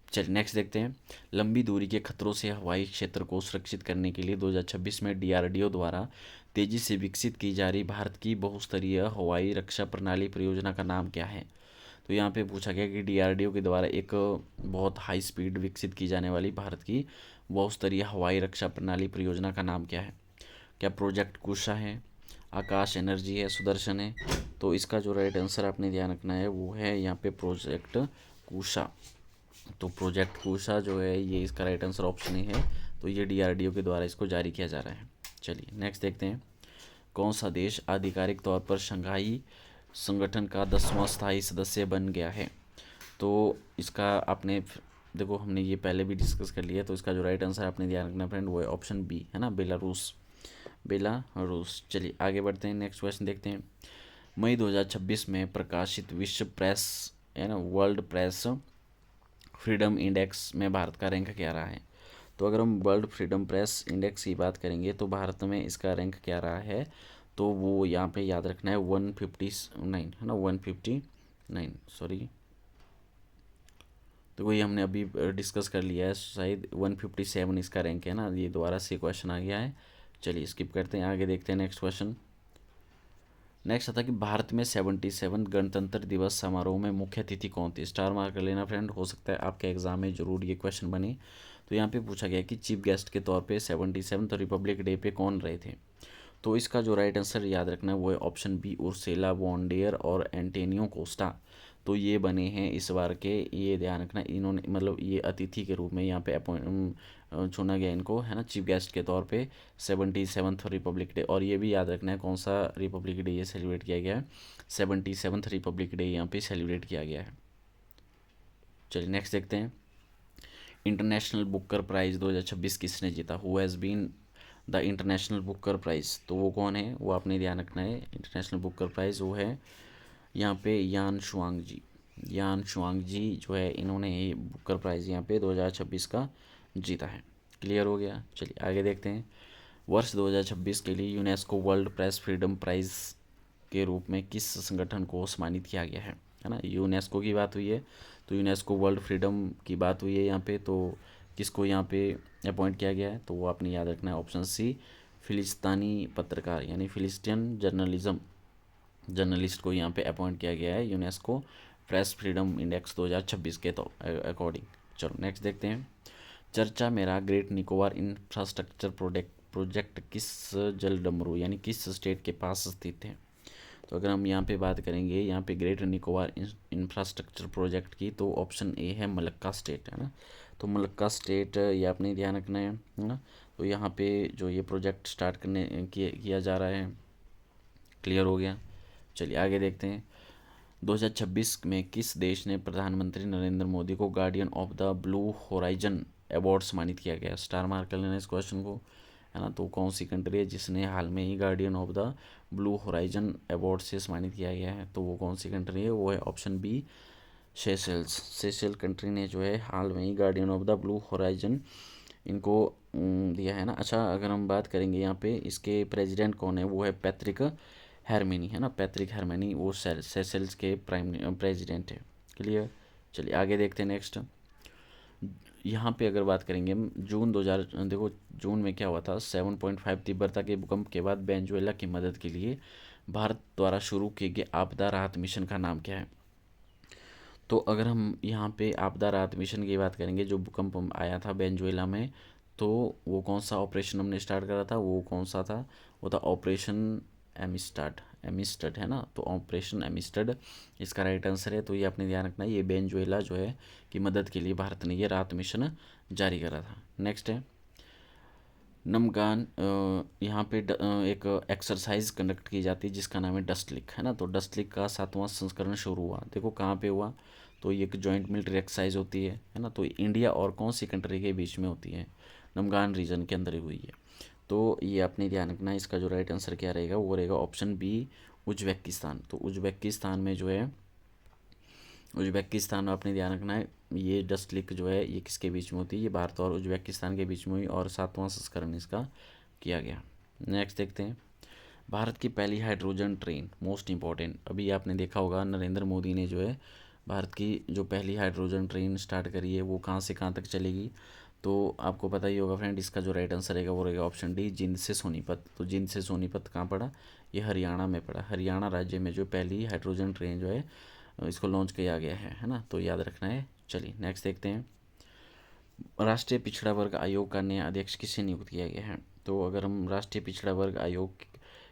चलिए नेक्स्ट देखते हैं। लंबी दूरी के खतरों से हवाई क्षेत्र को सुरक्षित करने के लिए 2026 में DRDO द्वारा तेजी से विकसित की जा रही भारत की बहुस्तरीय हवाई रक्षा प्रणाली परियोजना का नाम क्या है। तो यहाँ पे पूछा गया कि DRDO के द्वारा एक बहुत हाई स्पीड विकसित की जाने वाली भारत की बहुस्तरीय हवाई रक्षा प्रणाली परियोजना का नाम क्या है। क्या प्रोजेक्ट कुशा है, आकाश एनर्जी है, सुदर्शन है। तो इसका जो राइट आंसर आपने ध्यान रखना है वो है यहाँ पे प्रोजेक्ट कुशा। तो प्रोजेक्ट कुशा जो है ये इसका राइट आंसर ऑप्शन ही है। तो ये DRDO के द्वारा इसको जारी किया जा रहा है। चलिए नेक्स्ट देखते हैं। कौन सा देश आधिकारिक तौर पर शंघाई संगठन का 10वां स्थायी सदस्य बन गया है। तो इसका आपने देखो हमने ये पहले भी डिस्कस कर लिया, तो इसका जो राइट आंसर आपने ध्यान रखना फ्रेंड वो है ऑप्शन बी है ना, बेलारूस। बेलारूस। चलिए आगे बढ़ते हैं, नेक्स्ट क्वेश्चन देखते हैं। मई 2026 में प्रकाशित विश्व प्रेस है ना, वर्ल्ड प्रेस फ्रीडम इंडेक्स में भारत का रैंक क्या रहा है। तो अगर हम वर्ल्ड फ्रीडम प्रेस इंडेक्स की बात करेंगे तो भारत में इसका रैंक क्या रहा है, तो वो यहाँ पे याद रखना है 159 है ना, 159 सॉरी। तो वही हमने अभी डिस्कस कर लिया है, शायद 157 इसका रैंक है ना, ये दोबारा से क्वेश्चन आ गया है। चलिए स्किप करते हैं, आगे देखते हैं नेक्स्ट क्वेश्चन। नेक्स्ट आता कि भारत में 77 गणतंत्र दिवस समारोह में मुख्य अतिथि कौन थे। स्टार मार्क कर लेना फ्रेंड, हो सकता है आपके एग्जाम में जरूर ये क्वेश्चन बने। तो यहाँ पे पूछा गया कि चीफ गेस्ट के तौर पे 77 रिपब्लिक डे पे कौन रहे थे। तो इसका जो राइट आंसर याद रखना है वो है option b, Ursula von der और एंटेनियो कोस्टा। तो ये बने हैं इस बार के, ये ध्यान रखना, इन्होंने मतलब ये अतिथि के रूप में यहाँ पे अपॉइंट चुना गया इनको, है ना, चीफ गेस्ट के तौर पे 77th रिपब्लिक डे। और ये भी याद रखना है कौन सा रिपब्लिक डे ये सेलिब्रेट किया गया है, 77th रिपब्लिक डे यहाँ पे सेलिब्रेट किया गया है। चलिए नेक्स्ट देखते हैं, इंटरनेशनल बुकर प्राइज़ 2026 किसने जीता, who has been the international Booker prize, तो वो कौन है, वो आपने ध्यान रखना है। इंटरनेशनल बुकर प्राइज़ वो है यहाँ पे यान शुआंग जी, यान शुआंग जी जो है, इन्होंने ये बुकर प्राइज़ यहाँ पे 2026 का जीता है। क्लियर हो गया। चलिए आगे देखते हैं, वर्ष 2026 के लिए UNESCO world press freedom prize के रूप में किस संगठन को सम्मानित किया गया है ना, यूनेस्को की बात हुई है, तो यूनेस्को वर्ल्ड फ्रीडम की बात हुई है यहाँ पे, तो किसको यहाँ पे अपॉइंट किया गया है, तो वो आपने याद रखना है ऑप्शन सी, फिलिस्तीनी पत्रकार यानी फिलिस्तीन जर्नलिज्म जर्नलिस्ट को यहाँ पे अपॉइंट किया गया है यूनेस्को प्रेस फ्रीडम इंडेक्स 2026 के तो अकॉर्डिंग। चलो नेक्स्ट देखते हैं, चर्चा मेरा ग्रेट निकोबार इंफ्रास्ट्रक्चर प्रोजेक्ट किस जलडमरू यानी किस स्टेट के पास स्थित है, तो अगर हम यहाँ पे बात करेंगे यहाँ पे ग्रेट निकोबार इंफ्रास्ट्रक्चर प्रोजेक्ट की, तो ऑप्शन ए है मलक्का स्टेट, है ना, तो मलक्का स्टेट ये आपने ध्यान रखना है ना, तो यहाँ पे जो ये प्रोजेक्ट स्टार्ट किया जा रहा है। क्लियर हो गया। चलिए आगे देखते हैं, 2026 में किस देश ने प्रधानमंत्री नरेंद्र मोदी को guardian of the blue horizon award सम्मानित किया गया, स्टार मार्क कर लेना इस क्वेश्चन को, है ना, तो कौन सी कंट्री है जिसने हाल में ही guardian of the blue horizon award से सम्मानित किया गया है, तो वो कौन सी कंट्री है, वो है option B, Seychelles. Seychelles country ने जो है हाल में ही guardian of the blue horizon इनको दिया है ना। अच्छा, अगर हम बात करेंगे यहाँ पे इसके प्रेसिडेंट कौन है, वो है पैट्रिक हेरमेनी, है ना, पैट्रिक हेरमेनी, वो सेशेल्स के प्रेसिडेंट है। क्लियर। चलिए आगे देखते हैं नेक्स्ट, यहाँ पे अगर बात करेंगे हम जून 2000, देखो जून में क्या हुआ था, 7.5 तीव्रता के भूकंप के बाद वेनेजुएला की मदद के लिए भारत द्वारा शुरू किए गए आपदा राहत मिशन का नाम क्या है, तो अगर हम यहाँ पे आपदा राहत मिशन की बात करेंगे, जो भूकंप आया था वेनेजुएला में, तो वो कौन सा ऑपरेशन हमने स्टार्ट करा था, वो कौन सा था, वो था ऑपरेशन एमिस्टड, एमिस्टड, है ना, तो ऑपरेशन एमिस्टड इसका राइट आंसर है। तो ये आपने ध्यान रखना है, ये वेनेजुएला जो है की मदद के लिए भारत ने ये राहत मिशन जारी करा था। नेक्स्ट है नमगान, यहाँ पे एक एक्सरसाइज कंडक्ट की जाती है जिसका नाम है डस्टलिक, है ना, तो डस्टलिक का 7वां संस्करण शुरू हुआ, देखो कहाँ पे हुआ, तो ये एक जॉइंट मिलिट्री एक्सरसाइज होती है ना, तो इंडिया और कौन सी कंट्री के बीच में होती है, नमगान रीजन के अंदर ही हुई है, तो ये आपने ध्यान रखना है, इसका जो राइट आंसर क्या रहेगा, वो रहेगा ऑप्शन बी, उज्बेकिस्तान। तो उज्बेकिस्तान में जो है, उज्बेकिस्तान में आपने ध्यान रखना है, ये डस्टलिक जो है ये किसके बीच में होती है, ये भारत और उज्बेकिस्तान के बीच में हुई, और 7वां संस्करण इसका किया गया। नेक्स्ट देखते हैं, भारत की पहली हाइड्रोजन ट्रेन, मोस्ट इंपॉर्टेंट, अभी आपने देखा होगा नरेंद्र मोदी ने जो है भारत की जो पहली हाइड्रोजन ट्रेन स्टार्ट करी है, वो कहाँ से कहाँ तक चलेगी, तो आपको पता ही होगा फ्रेंड, इसका जो राइट आंसर रहेगा वो रहेगा ऑप्शन डी, जिंद से सोनीपत। तो जिंद से सोनीपत कहाँ पड़ा, ये हरियाणा में पड़ा, हरियाणा राज्य में जो पहली हाइड्रोजन ट्रेन जो है इसको लॉन्च किया गया है ना, तो याद रखना है। चलिए नेक्स्ट देखते हैं, राष्ट्रीय पिछड़ा वर्ग आयोग का नया अध्यक्ष किसे नियुक्त किया गया है, तो अगर हम राष्ट्रीय पिछड़ा वर्ग आयोग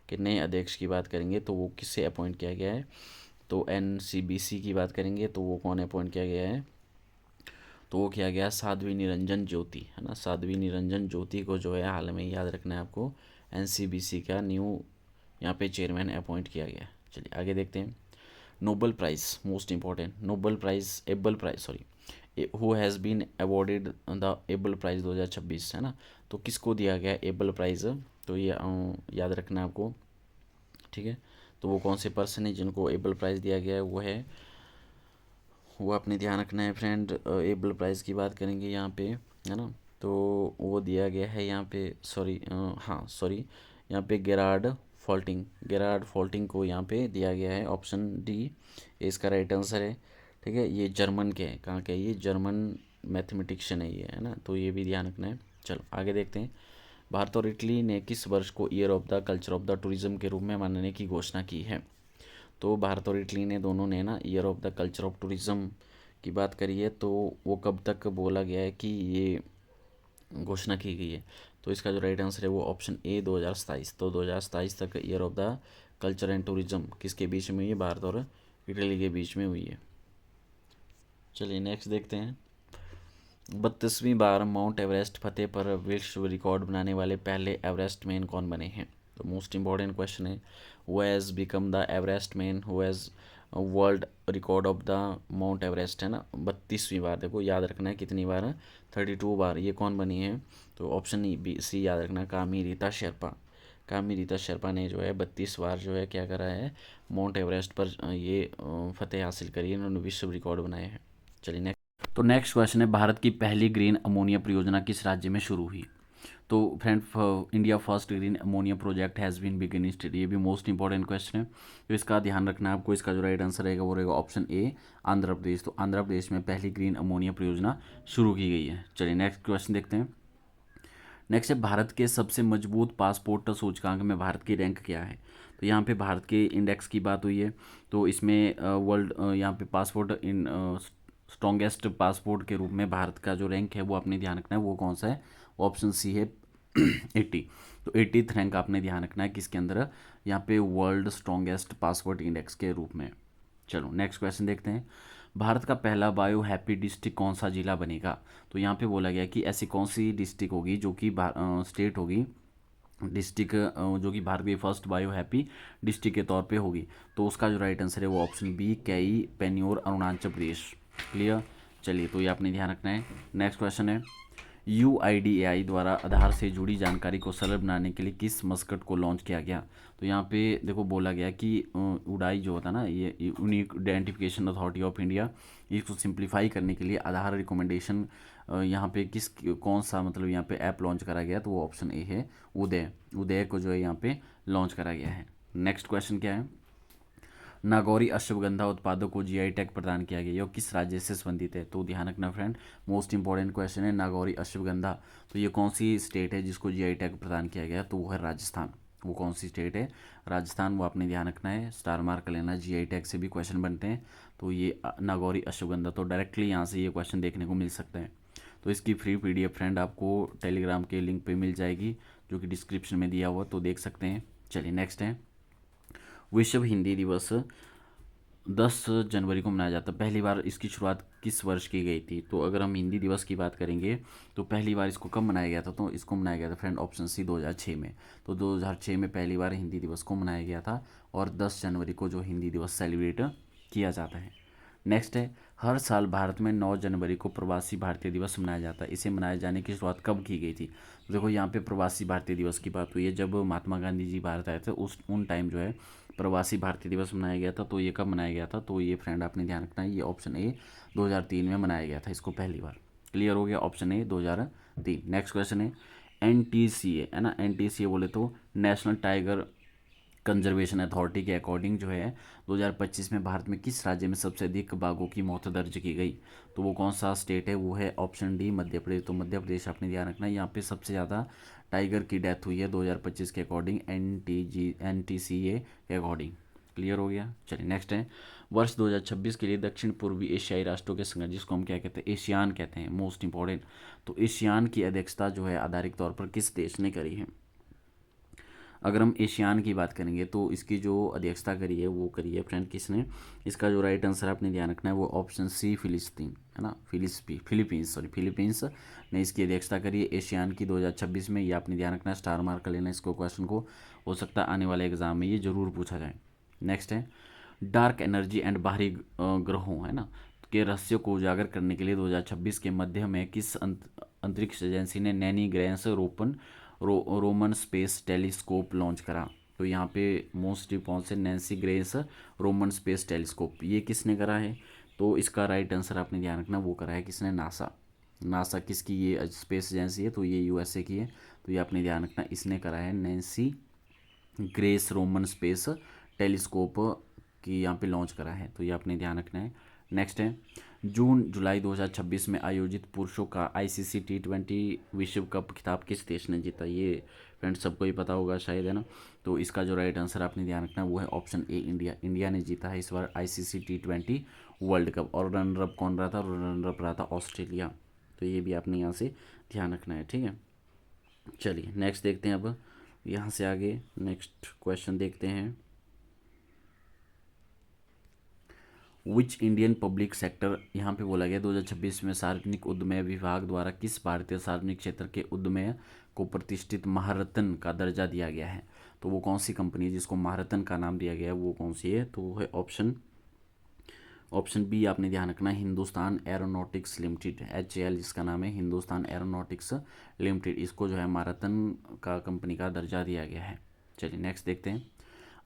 के नए अध्यक्ष की बात करेंगे, तो वो किससे अपॉइंट किया गया है, तो NCBC की बात करेंगे, तो वो कौन अपॉइंट किया गया है, तो वो किया गया साध्वी निरंजन ज्योति, है ना, साध्वी निरंजन ज्योति को जो है हाल में याद रखना है आपको, NCBC का न्यू यहाँ पे चेयरमैन अपॉइंट किया गया। चलिए आगे देखते हैं, Nobel prize, most important, Nobel prize, Abel prize, sorry, who has been awarded the Abel prize 2026, है ना, तो किसको दिया गया एबल प्राइज़, तो ये याद रखना है आपको, ठीक है, तो वो कौन से पर्सन है जिनको एबल प्राइज़ दिया गया है, वो आपने ध्यान रखना है फ्रेंड, एबल प्राइज़ की बात करेंगे यहाँ पे, है ना, तो वो दिया गया है यहाँ पे, सॉरी, हाँ सॉरी, यहाँ पे गेरार्ड फॉल्टिंग को यहाँ पे दिया गया है, ऑप्शन डी इसका राइट आंसर है। ठीक है, ये जर्मन के हैं, कहाँ के, ये जर्मन मैथमेटिशियन है ये, है ना, तो ये भी ध्यान रखना है। चलो आगे देखते हैं, भारत और इटली ने किस वर्ष को year of the culture of the tourism के रूप में मानने की घोषणा की है, तो भारत और इटली ने दोनों ने ना year of the culture of tourism की बात करी है, तो वो कब तक बोला गया है कि ये घोषणा की गई है, तो इसका जो राइट आंसर है वो ऑप्शन ए 2027, तो 2027 तक year of the culture and tourism किसके बीच में हुई है, भारत और इटली के बीच में हुई है। चलिए नेक्स्ट देखते हैं। 32वीं बार माउंट एवरेस्ट फतेह पर विश्व रिकॉर्ड बनाने वाले पहले एवरेस्ट मैन कौन बने हैं? तो मोस्ट इंपॉर्टेंट क्वेश्चन है। Who has become the Everest man who has world record of the mount Everest, है ना। 32वीं बार, देखो याद रखना है कितनी बार है, 32 बार। ये कौन बनी है? तो ऑप्शन बी सी याद रखना, कामी रीता शेरपा। कामी रीता शेरपा ने जो है 32 बार जो है क्या करा है, माउंट एवरेस्ट पर ये फतेह हासिल करी है, इन्होंने विश्व रिकॉर्ड बनाए हैं। चलिए नेक्स्ट। तो नेक्स्ट क्वेश्चन है, भारत की पहली ग्रीन अमोनिया परियोजना किस राज्य में शुरू हुई? तो friend, India first green ammonia project has been begin in state, ये भी मोस्ट इंपॉर्टेंट क्वेश्चन है, तो इसका ध्यान रखना है आपको। इसका जो राइट आंसर रहेगा वो रहेगा ऑप्शन ए, आंध्र प्रदेश। तो आंध्र प्रदेश में पहली ग्रीन अमोनिया परियोजना शुरू की गई है। चलिए नेक्स्ट क्वेश्चन देखते हैं। नेक्स्ट है, भारत के सबसे मजबूत पासपोर्ट सूचकांक में भारत की रैंक क्या है? तो यहाँ पे भारत के इंडेक्स की बात हुई है, तो इसमें वर्ल्ड यहाँ पे पासपोर्ट इन स्ट्रॉन्गेस्ट पासपोर्ट के रूप में भारत का जो रैंक है वो आपने ध्यान रखना है, वो कौन सा है? ऑप्शन सी है 80। तो 80th रैंक आपने ध्यान रखना है किसके अंदर? यहाँ पे वर्ल्ड स्ट्रॉन्गेस्ट पासपोर्ट इंडेक्स के रूप में। चलो नेक्स्ट क्वेश्चन देखते हैं। भारत का पहला बायो हैप्पी डिस्ट्रिक्ट कौन सा जिला बनेगा? तो यहाँ पे बोला गया कि ऐसी कौन सी डिस्ट्रिक्ट होगी जो कि स्टेट होगी, डिस्ट्रिक्ट जो कि भारत की फर्स्ट बायो हैप्पी डिस्ट्रिक्ट के तौर पे होगी। तो उसका जो राइट आंसर है वो ऑप्शन बी, कई पेन्योर, अरुणाचल प्रदेश। क्लियर। चलिए, तो ये आपने ध्यान रखना है। नेक्स्ट क्वेश्चन है, UIDAI द्वारा आधार से जुड़ी जानकारी को सरल बनाने के लिए किस मस्कट को लॉन्च किया गया? तो यहाँ पे देखो बोला गया कि उडाई जो होता है ना, ये unique identification authority of India, इसको सिंप्लीफाई करने के लिए आधार रिकमेंडेशन यहाँ पे कौन सा मतलब यहाँ पे ऐप लॉन्च करा गया? तो वो ऑप्शन ए है, उदय। उदय को जो है यहाँ पे लॉन्च करा गया है। नेक्स्ट क्वेश्चन क्या है, नागौरी अश्वगंधा उत्पादों को GI टैग प्रदान किया गया, यह किस राज्य से संबंधित है? तो ध्यान रखना फ्रेंड, मोस्ट इंपॉर्टेंट क्वेश्चन है, नागौरी अश्वगंधा। तो ये कौन सी स्टेट है जिसको GI टैग प्रदान किया गया? तो वो है राजस्थान। वो कौन सी स्टेट है? राजस्थान। वो आपने ध्यान रखना है, स्टार मार्क कर लेना, GI टैग से भी क्वेश्चन बनते हैं। तो ये नागौरी अश्वगंधा, तो डायरेक्टली यहाँ से ये क्वेश्चन देखने को मिल सकता है। तो इसकी फ्री PDF फ्रेंड आपको टेलीग्राम के लिंक पे मिल जाएगी, जो कि डिस्क्रिप्शन में दिया हुआ, तो देख सकते हैं। चलिए नेक्स्ट है, विश्व हिंदी दिवस 10 जनवरी को मनाया जाता है। पहली बार इसकी शुरुआत किस वर्ष की गई थी? तो अगर हम हिंदी दिवस की बात करेंगे तो पहली बार इसको कब मनाया गया था? तो इसको मनाया गया था फ्रेंड ऑप्शन सी 2006 में। तो 2006 में पहली बार हिंदी दिवस को मनाया गया था, और 10 जनवरी को जो हिंदी दिवस सेलिब्रेट किया जाता है। नेक्स्ट है, हर साल भारत में 9 जनवरी को प्रवासी भारतीय दिवस मनाया जाता है, इसे मनाए जाने की शुरुआत कब की गई थी? तो देखो यहाँ पे प्रवासी भारतीय दिवस की बात हुई है, जब महात्मा गांधी जी भारत आए थे उन टाइम जो है प्रवासी भारतीय दिवस मनाया गया था। तो ये कब मनाया गया था? तो ये फ्रेंड आपने ध्यान रखना है, ये ऑप्शन ए 2003 में मनाया गया था इसको पहली बार। क्लियर हो गया, ऑप्शन ए 2003। नेक्स्ट क्वेश्चन है, NTCA, है ना, NTCA बोले तो नेशनल टाइगर कंजर्वेशन अथॉरिटी के अकॉर्डिंग जो है 2025 में भारत में किस राज्य में सबसे अधिक बाघों की मौत दर्ज की गई? तो वो कौन सा स्टेट है? वो है ऑप्शन डी, मध्य प्रदेश। तो मध्य प्रदेश आपने ध्यान रखना है, यहाँ पे सबसे ज़्यादा टाइगर की डेथ हुई है 2025 के अकॉर्डिंग, NTCA के अकॉर्डिंग। क्लियर हो गया। चलिए नेक्स्ट है, वर्ष 2026 के लिए दक्षिण पूर्वी एशियाई राष्ट्रों के संगठन, जिसको हम क्या कहते हैं, एशियान कहते हैं, मोस्ट इंपॉर्टेंट। तो एशियान की अध्यक्षता जो है आधारिक तौर पर किस देश ने करी है? अगर हम एशियान की बात करेंगे तो इसकी जो अध्यक्षता करी है वो करी है फ्रेंड किसने? इसका जो राइट आंसर आपने ध्यान रखना है वो ऑप्शन सी, फिलिस्तीन, है ना, फिलीपींस ने इसकी अध्यक्षता करी है एशियान की 2026 में। ये आपने ध्यान रखना है, स्टार मार्क कर लेना इसको, क्वेश्चन को हो सकता है आने वाले एग्जाम में ये जरूर पूछा जाए। नेक्स्ट है, डार्क एनर्जी एंड बाहरी ग्रहों, है ना, के रहस्यों को उजागर करने के लिए 2026 के मध्य में किस अंतरिक्ष एजेंसी ने Naini grace Roman space telescope launch करा? तो यहाँ पे मोस्ट रिस्पॉन्स है Nancy grace Roman space telescope, ये किसने करा है? तो इसका राइट आंसर आपने ध्यान रखना, वो करा है किसने? नासा। नासा किसकी ये स्पेस एजेंसी है? तो ये USA की है। तो ये आपने ध्यान रखना, इसने करा है Nancy grace Roman space telescope की यहाँ पे लॉन्च करा है। तो ये आपने ध्यान रखना है। नेक्स्ट है, जून जुलाई 2026 में आयोजित पुरुषों का ICC T20 विश्व कप खिताब किस देश ने जीता? ये फ्रेंड सबको ही पता होगा शायद, है ना। तो इसका जो राइट आंसर आपने ध्यान रखना है वो है ऑप्शन ए, इंडिया। इंडिया ने जीता है इस बार ICC T20 वर्ल्ड कप। और रनर अप कौन रहा था? रनर अप रहा था ऑस्ट्रेलिया। तो ये भी आपने यहाँ से ध्यान रखना है, ठीक है। चलिए नेक्स्ट देखते हैं, अब यहाँ से आगे नेक्स्ट क्वेश्चन देखते हैं। विच इंडियन पब्लिक सेक्टर, यहाँ पे बोला गया 2026 में सार्वजनिक उद्यम विभाग द्वारा किस भारतीय सार्वजनिक क्षेत्र के उद्यम को प्रतिष्ठित महारत्न का दर्जा दिया गया है। तो वो कौन सी कंपनी है जिसको महारत्न का नाम दिया गया है, वो कौन सी है, तो वो है ऑप्शन बी आपने ध्यान रखना है, हिंदुस्तान एरोनॉटिक्स लिमिटेड, HAL जिसका नाम है, हिंदुस्तान एरोनॉटिक्स लिमिटेड, इसको जो है महारत्न का कंपनी का दर्जा दिया गया है। चलिए नेक्स्ट देखते हैं।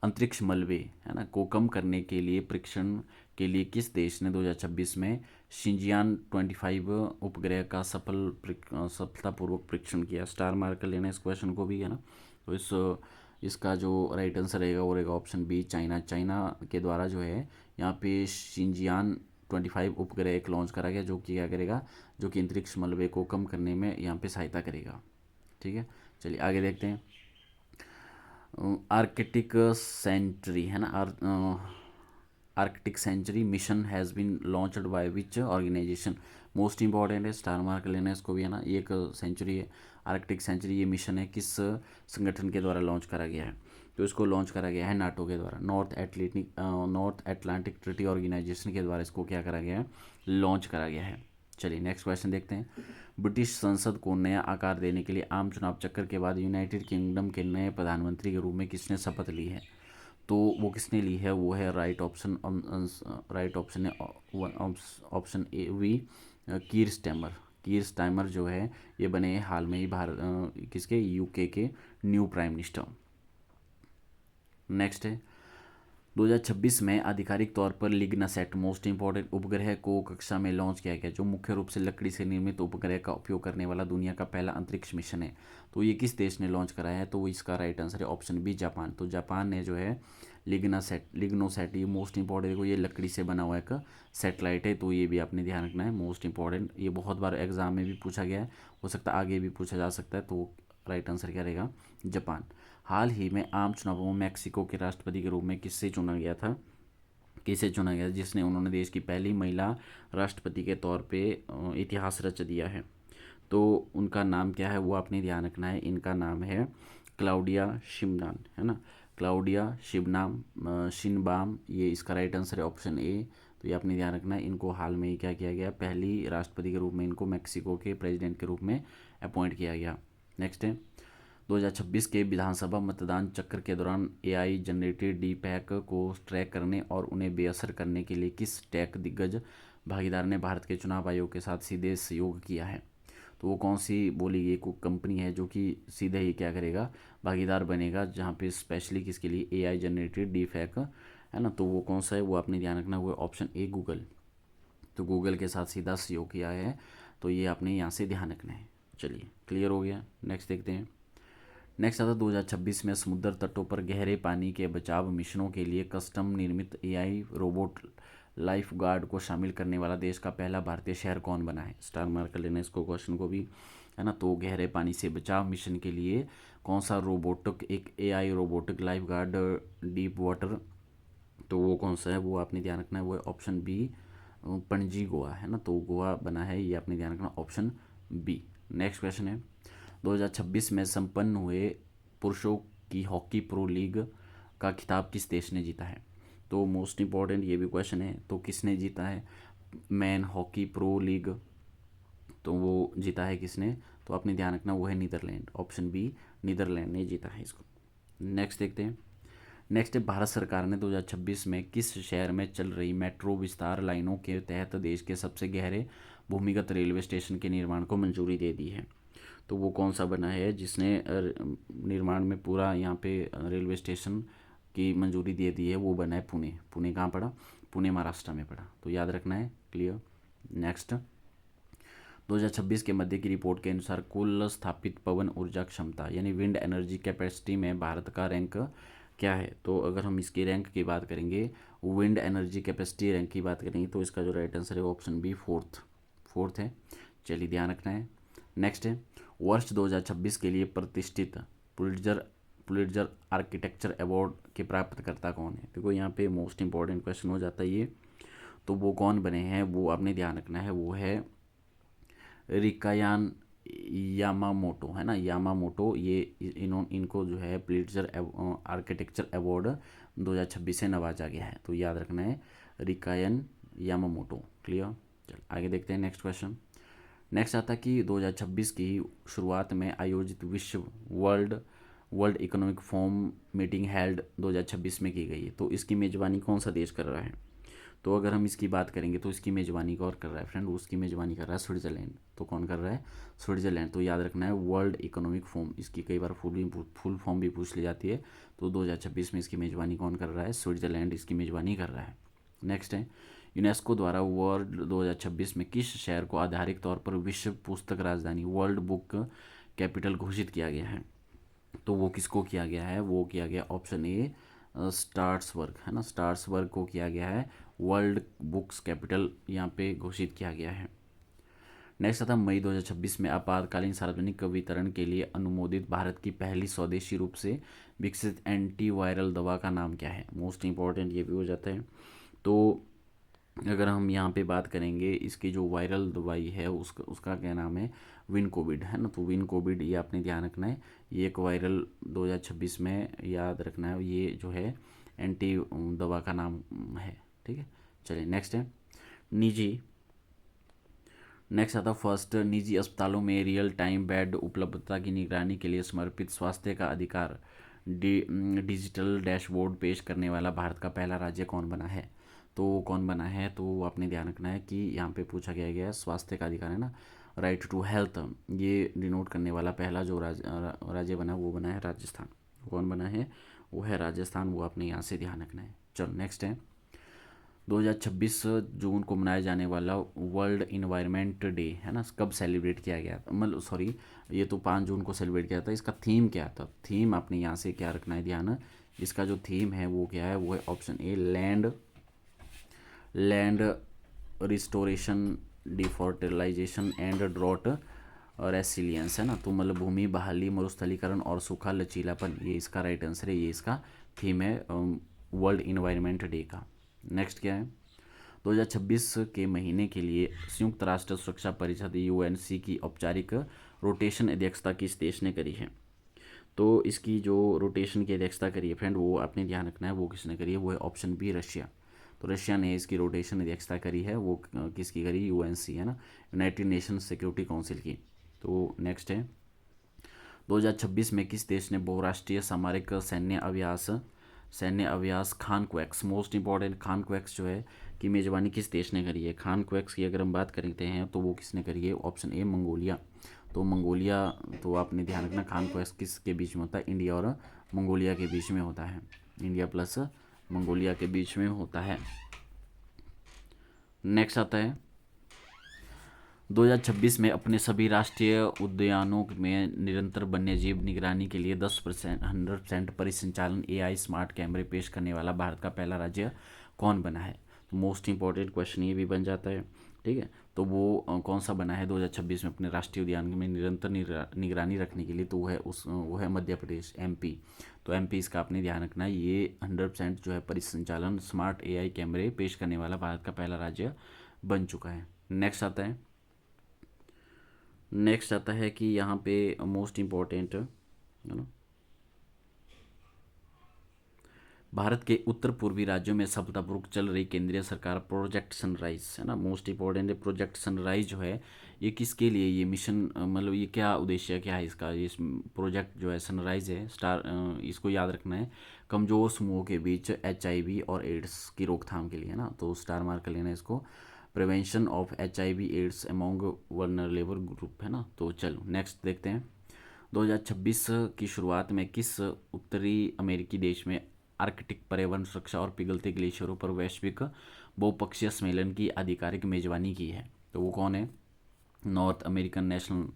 अंतरिक्ष मलबे है ना को कम करने के लिए परीक्षण के लिए किस देश ने 2026 में शिंजियान 25 उपग्रह का सफलतापूर्वक परीक्षण किया। स्टार मार्क कर लेना इस क्वेश्चन को भी, है ना। तो इसका जो राइट आंसर रहेगा वो रहेगा ऑप्शन बी, चाइना के द्वारा जो है यहाँ पे शिंजियान 25 उपग्रह एक लॉन्च करा गया, जो कि क्या करेगा, जो कि अंतरिक्ष मलबे को कम करने में यहाँ पे सहायता करेगा। ठीक है, चलिए आगे देखते हैं। आर्कटिक सेंचुरी है ना, Arctic century mission has been launched by which organisation. Most important है, स्टार मार्क लेना इसको भी, है ना। ये एक सेंचुरी है, आर्कटिक सेंचुरी, ये मिशन है किस संगठन के द्वारा लॉन्च करा गया है, तो इसको लॉन्च करा गया है नाटो के द्वारा, नॉर्थ एटलांटिक ट्रीटी ऑर्गेनाइजेशन के द्वारा इसको क्या करा गया है, लॉन्च करा गया है। चलिए नेक्स्ट क्वेश्चन देखते हैं। ब्रिटिश संसद को नया आकार देने के लिए आम चुनाव चक्कर के बाद यूनाइटेड किंगडम के नए प्रधानमंत्री के रूप में किसने शपथ ली है, तो वो किसने ली है, वो है राइट ऑप्शन है ऑप्शन ए वी, कीर स्टाइमर जो है ये बने हैं हाल में ही भारत किसके, यूके के न्यू प्राइम मिनिस्टर। नेक्स्ट है 2026 में आधिकारिक तौर पर लिग्नासैट मोस्ट इंपॉर्टेंट उपग्रह को कक्षा में लॉन्च किया गया, जो मुख्य रूप से लकड़ी से निर्मित उपग्रह का उपयोग करने वाला दुनिया का पहला अंतरिक्ष मिशन है। तो ये किस देश ने लॉन्च कराया है, तो वो इसका राइट आंसर है ऑप्शन बी, जापान। तो जापान ने जो है लिग्नोसैट, ये मोस्ट इंपॉर्टेंट, देखो ये लकड़ी से बना हुआ एक सैटेलाइट है, तो ये भी आपने ध्यान रखना है, मोस्ट इंपॉर्टेंट, ये बहुत बार एग्जाम में भी पूछा गया है, हो सकता है आगे भी पूछा जा सकता है, तो राइट आंसर क्या रहेगा, जापान। हाल ही में आम चुनावों में मैक्सिको के राष्ट्रपति के रूप में किसे चुना गया, जिसने उन्होंने देश की पहली महिला राष्ट्रपति के तौर पे इतिहास रच दिया है। तो उनका नाम क्या है वो आपने ध्यान रखना है, इनका नाम है क्लाउडिया शिनबाम, है ना, क्लाउडिया शिनबाम, ये इसका राइट आंसर है ऑप्शन ए। तो ये आपने ध्यान रखना है, इनको हाल में ही क्या किया गया, पहली राष्ट्रपति के रूप में इनको मैक्सिको के प्रेसिडेंट के रूप में अपॉइंट किया गया। नेक्स्ट है 2026 के विधानसभा मतदान चक्र के दौरान AI जनरेटेड डीपैक को ट्रैक करने और उन्हें बेअसर करने के लिए किस टेक दिग्गज भागीदार ने भारत के चुनाव आयोग के साथ सीधे सहयोग किया है। तो वो कौन सी बोली गई कोई कंपनी है जो कि सीधे ही क्या करेगा, भागीदार बनेगा, जहाँ पे स्पेशली किसके लिए, AI जनरेटेड डीपैक, है ना। तो वो कौन सा है वो आपने ध्यान रखना, वो ऑप्शन ए, गूगल। तो गूगल के साथ सीधा सहयोग किया है, तो ये आपने यहाँ से ध्यान रखना है। चलिए क्लियर हो गया, नेक्स्ट देखते हैं। नेक्स्ट आता 2026 में समुद्र तटों पर गहरे पानी के बचाव मिशनों के लिए कस्टम निर्मित AI रोबोट लाइफ गार्ड को शामिल करने वाला देश का पहला भारतीय शहर कौन बना है। स्टार मार्क कर लेना इसको क्वेश्चन को भी, है ना। तो गहरे पानी से बचाव मिशन के लिए कौन सा रोबोटिक, एक AI robotic life guard deep water, तो वो कौन सा है वो आपने ध्यान रखना है, वो है ऑप्शन बी, पणजी गोवा, है ना। तो गोवा बना है, ये आपने ध्यान रखना, ऑप्शन बी। नेक्स्ट क्वेश्चन है 2026 में संपन्न हुए पुरुषों की हॉकी प्रो लीग का खिताब किस देश ने जीता है। तो मोस्ट इंपॉर्टेंट ये भी क्वेश्चन है, तो किसने जीता है मैन हॉकी प्रो लीग, तो वो जीता है किसने, तो आपने ध्यान रखना वो है नीदरलैंड, ऑप्शन बी, नीदरलैंड ने जीता है इसको। नेक्स्ट देखते हैं। नेक्स्ट है भारत सरकार ने 2026 में किस शहर में चल रही मेट्रो विस्तार लाइनों के तहत देश के सबसे गहरे भूमिगत रेलवे स्टेशन के निर्माण को मंजूरी दे दी है। तो वो कौन सा बना है जिसने निर्माण में पूरा यहाँ पे रेलवे स्टेशन की मंजूरी दे दी है, वो बना है पुणे कहाँ पड़ा, पुणे महाराष्ट्र में पड़ा, तो याद रखना है, क्लियर। नेक्स्ट 2026 के मध्य की रिपोर्ट के अनुसार कुल स्थापित पवन ऊर्जा क्षमता यानी विंड एनर्जी कैपेसिटी में भारत का रैंक क्या है। तो अगर हम इसकी रैंक की बात करेंगे, विंड एनर्जी कैपेसिटी रैंक की बात करेंगे, तो इसका जो राइट आंसर है ऑप्शन बी, फोर्थ है। चलिए ध्यान रखना है। नेक्स्ट है वर्ष 2026 के लिए प्रतिष्ठित पुलिट्जर आर्किटेक्चर अवार्ड के प्राप्तकर्ता कौन है। देखो यहाँ पे मोस्ट इंपॉर्टेंट क्वेश्चन हो जाता है ये, तो वो कौन बने हैं वो आपने ध्यान रखना है, वो है रिकायान यामामोटो, है ना, यामामोटो। ये इनको जो है पुलिट्जर आर्किटेक्चर अवार्ड 2026 से नवाजा गया है, तो याद रखना है रिकायन यामामोटो। क्लियर। चल आगे देखते हैं नेक्स्ट क्वेश्चन। नेक्स्ट आता है कि 2026 की शुरुआत में आयोजित विश्व world world economic forum meeting held 2026 में की गई है, तो इसकी मेज़बानी कौन सा देश कर रहा है? तो अगर हम इसकी बात करेंगे तो इसकी मेज़बानी कौन कर रहा है फ्रेंड? उसकी मेज़बानी कर रहा है स्विट्ज़रलैंड। तो कौन कर रहा है? स्विट्ज़रलैंड। तो याद रखना है वर्ल्ड इकोनॉमिक फोरम, इसकी कई बार फुल फॉर्म भी पूछ ली जाती है। तो 2026 में इसकी मेज़बानी कौन कर रहा है? स्विट्ज़रलैंड इसकी मेज़बानी कर रहा है। नेक्स्ट है, यूनेस्को द्वारा वर्ल्ड 2026 में किस शहर को आधारिक तौर पर विश्व पुस्तक राजधानी वर्ल्ड बुक कैपिटल घोषित किया गया है? तो वो किसको किया गया है? वो किया गया ऑप्शन ए स्ट्रासबर्ग, है ना, स्ट्रासबर्ग को किया गया है वर्ल्ड बुक्स कैपिटल यहाँ पे घोषित किया गया है। नेक्स्ट आता मई 2026 में आपातकालीन सार्वजनिक वितरण के लिए अनुमोदित भारत की पहली स्वदेशी रूप से विकसित एंटीवायरल दवा का नाम क्या है? मोस्ट इंपॉर्टेंट ये भी हो जाता है। तो अगर हम यहाँ पे बात करेंगे इसकी जो वायरल दवाई है उसका क्या नाम है? विनकोविड, है ना। तो विनकोविड ये आपने ध्यान रखना है, ये एक वायरल 2026 में याद रखना है, ये जो है एंटी दवा का नाम है। ठीक है, चलिए नेक्स्ट है निजी। नेक्स्ट आता फर्स्ट, निजी अस्पतालों में रियल टाइम बेड उपलब्धता की निगरानी के लिए समर्पित स्वास्थ्य का अधिकार डिजिटल डैशबोर्ड पेश करने वाला भारत का पहला राज्य कौन बना है? तो कौन बना है? तो आपने ध्यान रखना है कि यहाँ पे पूछा गया है स्वास्थ्य का अधिकार, है ना, राइट टू हेल्थ, ये डिनोट करने वाला पहला जो राज्य बना वो बना है राजस्थान। कौन बना है? वो है राजस्थान। वो आपने यहाँ से ध्यान रखना है। चलो नेक्स्ट है 2026 जून को मनाया जाने वाला वर्ल्ड इन्वायरमेंट डे, है ना, कब सेलिब्रेट किया गया था? मतलब सॉरी, ये तो 5 जून को सेलिब्रेट किया था। इसका थीम क्या था? थीम आपने यहाँ से क्या रखना है ध्यान, इसका जो थीम है वो क्या है? वो है option A land restoration, desertification and drought resilience, है ना। तो मतलब भूमि बहाली, मरुस्थलीकरण और सूखा लचीलापन, ये इसका राइट आंसर है। ये इसका थीम है वर्ल्ड इन्वायरमेंट डे का। नेक्स्ट क्या है 2026 के महीने के लिए संयुक्त राष्ट्र सुरक्षा परिषद यूएनसी की औपचारिक रोटेशन अध्यक्षता किस देश ने करी है? तो इसकी जो रोटेशन की अध्यक्षता करी है फ्रेंड, वो आपने ध्यान रखना है वो किसने करी है? वो है ऑप्शन बी रशिया। तो रशिया ने इसकी रोटेशन अध्यक्षता करी है। वो किसकी करी? यूएनसी, है ना, यूनाइटेड नेशन सिक्योरिटी काउंसिल की। तो नेक्स्ट है 2026 में किस देश ने बहुराष्ट्रीय सामरिक सैन्य अभ्यास Khan quakes, most important Khan quakes जो है की मेज़बानी किस देश ने करी है? खान क्वेक्स की अगर हम बात करते हैं तो वो किसने करी है? ऑप्शन ए मंगोलिया। तो मंगोलिया, तो आपने ध्यान रखना खान क्वेक्स किसके बीच में होता है? इंडिया और मंगोलिया के बीच में होता है। इंडिया प्लस मंगोलिया के बीच में होता है। नेक्स्ट आता है 2026 में अपने सभी राष्ट्रीय उद्यानों में निरंतर वन्यजीव निगरानी के लिए 100% परिसंचालन एआई स्मार्ट कैमरे पेश करने वाला भारत का पहला राज्य कौन बना है? तो मोस्ट इंपॉर्टेंट क्वेश्चन ये भी बन जाता है। ठीक है, तो वो कौन सा बना है 2026 में अपने राष्ट्रीय उद्यान में निरंतर निगरानी रखने के लिए? तो वो है मध्य प्रदेश, एमपी। तो एमपी इसका आपने ध्यान रखना है, ये 100% जो है परिसंचालन स्मार्ट एआई कैमरे पेश करने वाला भारत का पहला राज्य बन चुका है। नेक्स्ट आता है कि यहाँ पे मोस्ट इम्पॉर्टेंट, है ना, भारत के उत्तर पूर्वी राज्यों में सफलतापूर्वक चल रही केंद्रीय सरकार प्रोजेक्ट सनराइज, है ना, मोस्ट इंपॉर्टेंट है प्रोजेक्ट सनराइज जो है ये किसके लिए? ये मिशन मतलब ये क्या उद्देश्य क्या है इसका? ये प्रोजेक्ट जो है सनराइज है इसको याद रखना है, कमजोर समूहों के बीच HIV और एड्स की रोकथाम के लिए, है ना। तो स्टार मार्क कर लेना इसको, prevention of HIV AIDS among vulnerable group, है ना। तो चलो नेक्स्ट देखते हैं 2026 की शुरुआत में किस उत्तरी अमेरिकी देश में आर्कटिक पर्यावरण सुरक्षा और पिघलते ग्लेशियरों पर वैश्विक बहुपक्षीय सम्मेलन की आधिकारिक मेजबानी की है? तो वो कौन है? नॉर्थ अमेरिकन नेशनल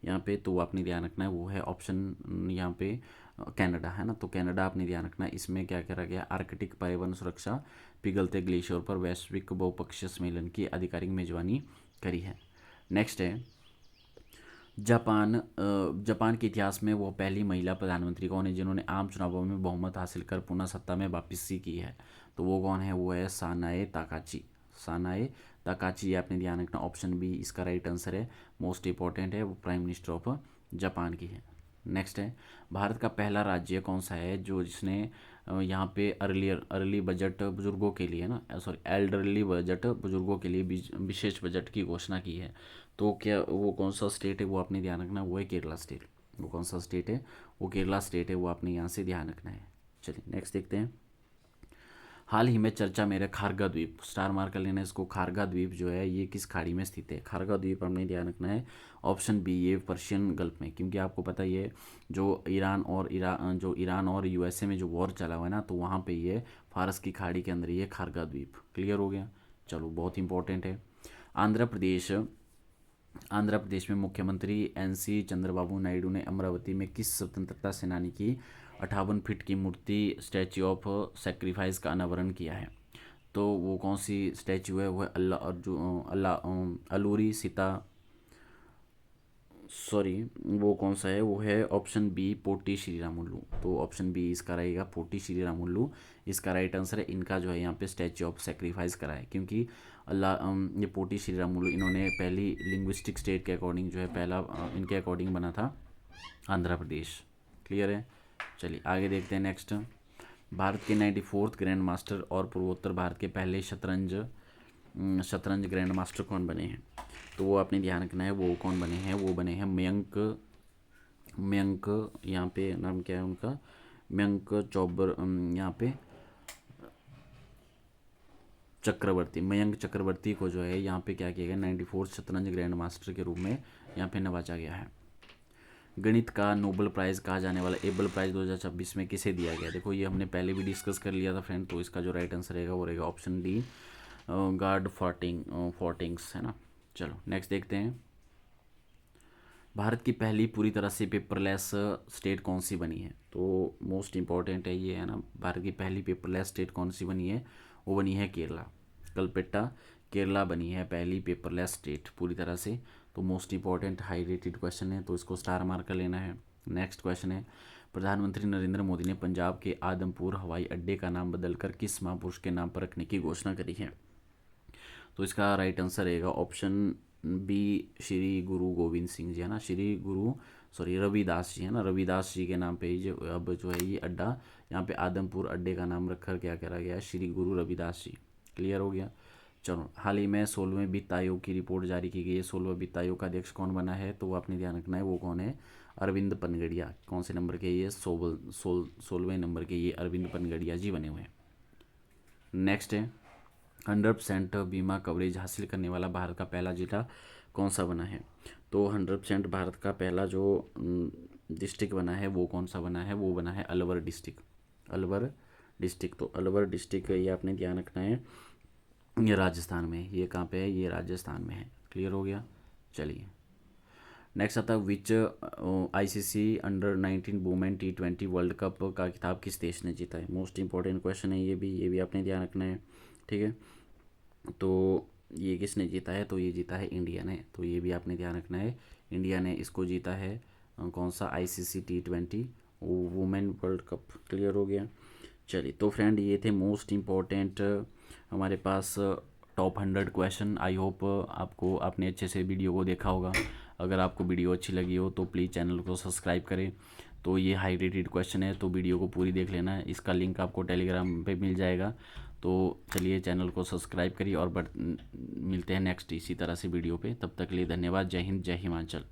यहाँ पे, तो आपने ध्यान रखना है वो है ऑप्शन यहाँ पे कनाडा, है ना। तो कनाडा आपने ध्यान रखना है, इसमें क्या करा गया? आर्कटिक पर्यावरण सुरक्षा पिघलते ग्लेशियर पर वैश्विक बहुपक्षीय सम्मेलन की आधिकारिक मेजबानी करी है। नेक्स्ट है जापान के इतिहास में वो पहली महिला प्रधानमंत्री कौन है जिन्होंने आम चुनावों में बहुमत हासिल कर पुनः सत्ता में वापसी की है? तो वो कौन है? वो है सानाए ताकाची, आपने ध्यान रखना, ऑप्शन बी इसका राइट आंसर है। मोस्ट इंपॉर्टेंट है, वो प्राइम मिनिस्टर ऑफ जापान की है। नेक्स्ट है, भारत का पहला राज्य कौन सा है जो जिसने यहाँ पे अर्ली बजट बुजुर्गों के लिए ना, सॉरी एल्डरली बजट बुजुर्गों के लिए विशेष बजट की घोषणा की है। तो क्या वो कौन सा स्टेट है, वो आपने ध्यान रखना है, वो है केरला स्टेट। वो कौन सा स्टेट है, वो केरला स्टेट है, वो आपने यहाँ से ध्यान रखना है। चलिए नेक्स्ट देखते हैं। हाल ही में चर्चा में रहे खारगा द्वीप, स्टार मार्क कर लेना इसको। खारगा द्वीप जो है ये किस खाड़ी में स्थित है? खारगा द्वीप हमने ध्यान रखना है ऑप्शन बी, ये पर्शियन गल्फ में, क्योंकि आपको पता ही है जो ईरान और यूएसए में जो वॉर चला हुआ है ना, तो वहाँ पे ये फारस की खाड़ी के अंदर ये खारगा द्वीप। क्लियर हो गया? चलो बहुत इंपॉर्टेंट है। आंध्र प्रदेश में मुख्यमंत्री एनसी चंद्रबाबू नायडू ने अमरावती में किस स्वतंत्रता सेनानी की 58 फीट की मूर्ति स्टैच्यू ऑफ सेक्रीफाइस का अनावरण किया है? तो वो कौन सी स्टैच्यू है? वो है अलूरी सीता, सॉरी वो कौन सा है, वो है ऑप्शन बी पोटी श्री रामुलू। तो ऑप्शन बी इसका रहेगा, पोटी श्री रामुलू इसका राइट आंसर है। इनका जो है यहाँ पे स्टैच्यू ऑफ सेक्रीफाइस करा है, क्योंकि ये पोटी श्री रामुलू इन्होंने पहली लिंग्विस्टिक स्टेट के अकॉर्डिंग जो है पहला इनके अकॉर्डिंग बना था आंध्र प्रदेश। क्लियर है? चलिए आगे देखते हैं नेक्स्ट। भारत के 94th ग्रैंड मास्टर और पूर्वोत्तर भारत के पहले शतरंज ग्रैंड मास्टर कौन बने हैं? तो वो आपने ध्यान रखना है, वो कौन बने हैं? वो बने हैं मयंक, यहाँ पे नाम क्या है उनका, मयंक चौबर, यहाँ पे चक्रवर्ती, मयंक चक्रवर्ती को जो है यहाँ पे क्या किया गया, 94th शतरंज ग्रैंड मास्टर के रूप में यहाँ पे नवाजा गया है। गणित का नोबेल प्राइज़ कहा जाने वाला एबल प्राइज़ 2026 में किसे दिया गया? देखो ये हमने पहले भी डिस्कस कर लिया था फ्रेंड, तो इसका जो राइट आंसर रहेगा वो रहेगा ऑप्शन डी, गार्ड फॉर्टिंग्स, है ना। चलो नेक्स्ट देखते हैं। भारत की पहली पूरी तरह से पेपरलेस स्टेट कौन सी बनी है? तो मोस्ट इंपॉर्टेंट है ये, है ना। भारत की पहली पेपरलेस स्टेट कौन सी बनी है? वो बनी है केरला, कलपेट्टा केरला बनी है पहली पेपरलेस स्टेट पूरी तरह से। तो most important high rated question है, तो इसको स्टार मार्क कर लेना है। नेक्स्ट क्वेश्चन है, प्रधानमंत्री नरेंद्र मोदी ने पंजाब के आदमपुर हवाई अड्डे का नाम बदलकर किस महापुरुष के नाम पर रखने की घोषणा करी है? तो इसका राइट आंसर रहेगा ऑप्शन बी, श्री गुरु गोविंद सिंह जी, है ना। रविदास जी, है ना। रविदास जी के नाम पे ही जो अब जो है ये अड्डा यहाँ पे आदमपुर अड्डे का नाम रखकर क्या करा गया है? श्री गुरु रविदास जी। क्लियर हो गया? चलो हाल ही में 16वें वित्त आयोग की रिपोर्ट जारी की गई है। 16वें वित्त आयोग का अध्यक्ष कौन बना है? तो वो आपने ध्यान रखना है, वो कौन है? अरविंद पनगड़िया। कौन से नंबर के? ये 16वें नंबर के ये अरविंद पनगड़िया जी बने हुए हैं। नेक्स्ट है, 100% बीमा कवरेज हासिल करने वाला भारत का पहला जिला कौन सा बना है? तो 100% भारत का पहला जो डिस्ट्रिक्ट बना है वो कौन सा बना है? वो बना है अलवर डिस्ट्रिक्ट। तो अलवर डिस्ट्रिक्ट ये आपने ध्यान रखना है, ये राजस्थान में है। ये कहाँ पे है? ये राजस्थान में है। क्लियर हो गया? चलिए नेक्स्ट आता है, which ICC under nineteen women T20 world cup का खिताब किस देश ने जीता है? मोस्ट इंपॉर्टेंट क्वेश्चन है ये भी आपने ध्यान रखना है, ठीक है। तो ये किसने जीता है? तो ये जीता है इंडिया ने। तो ये भी आपने ध्यान रखना है, इंडिया ने इसको जीता है। कौन सा? ICC T20 women world cup. Clear हो गया? चलिए तो फ्रेंड ये थे मोस्ट इम्पॉर्टेंट हमारे पास टॉप 100 क्वेश्चन। आई होप आपने अच्छे से वीडियो को देखा होगा। अगर आपको वीडियो अच्छी लगी हो तो प्लीज़ चैनल को सब्सक्राइब करें। तो ये हाई रेटेड क्वेश्चन है, तो वीडियो को पूरी देख लेना है। इसका लिंक आपको टेलीग्राम पे मिल जाएगा। तो चलिए चैनल को सब्सक्राइब करिए और मिलते हैं नेक्स्ट इसी तरह से वीडियो पे। तब तक के लिए धन्यवाद। जय हिंद, जय हिमाचल।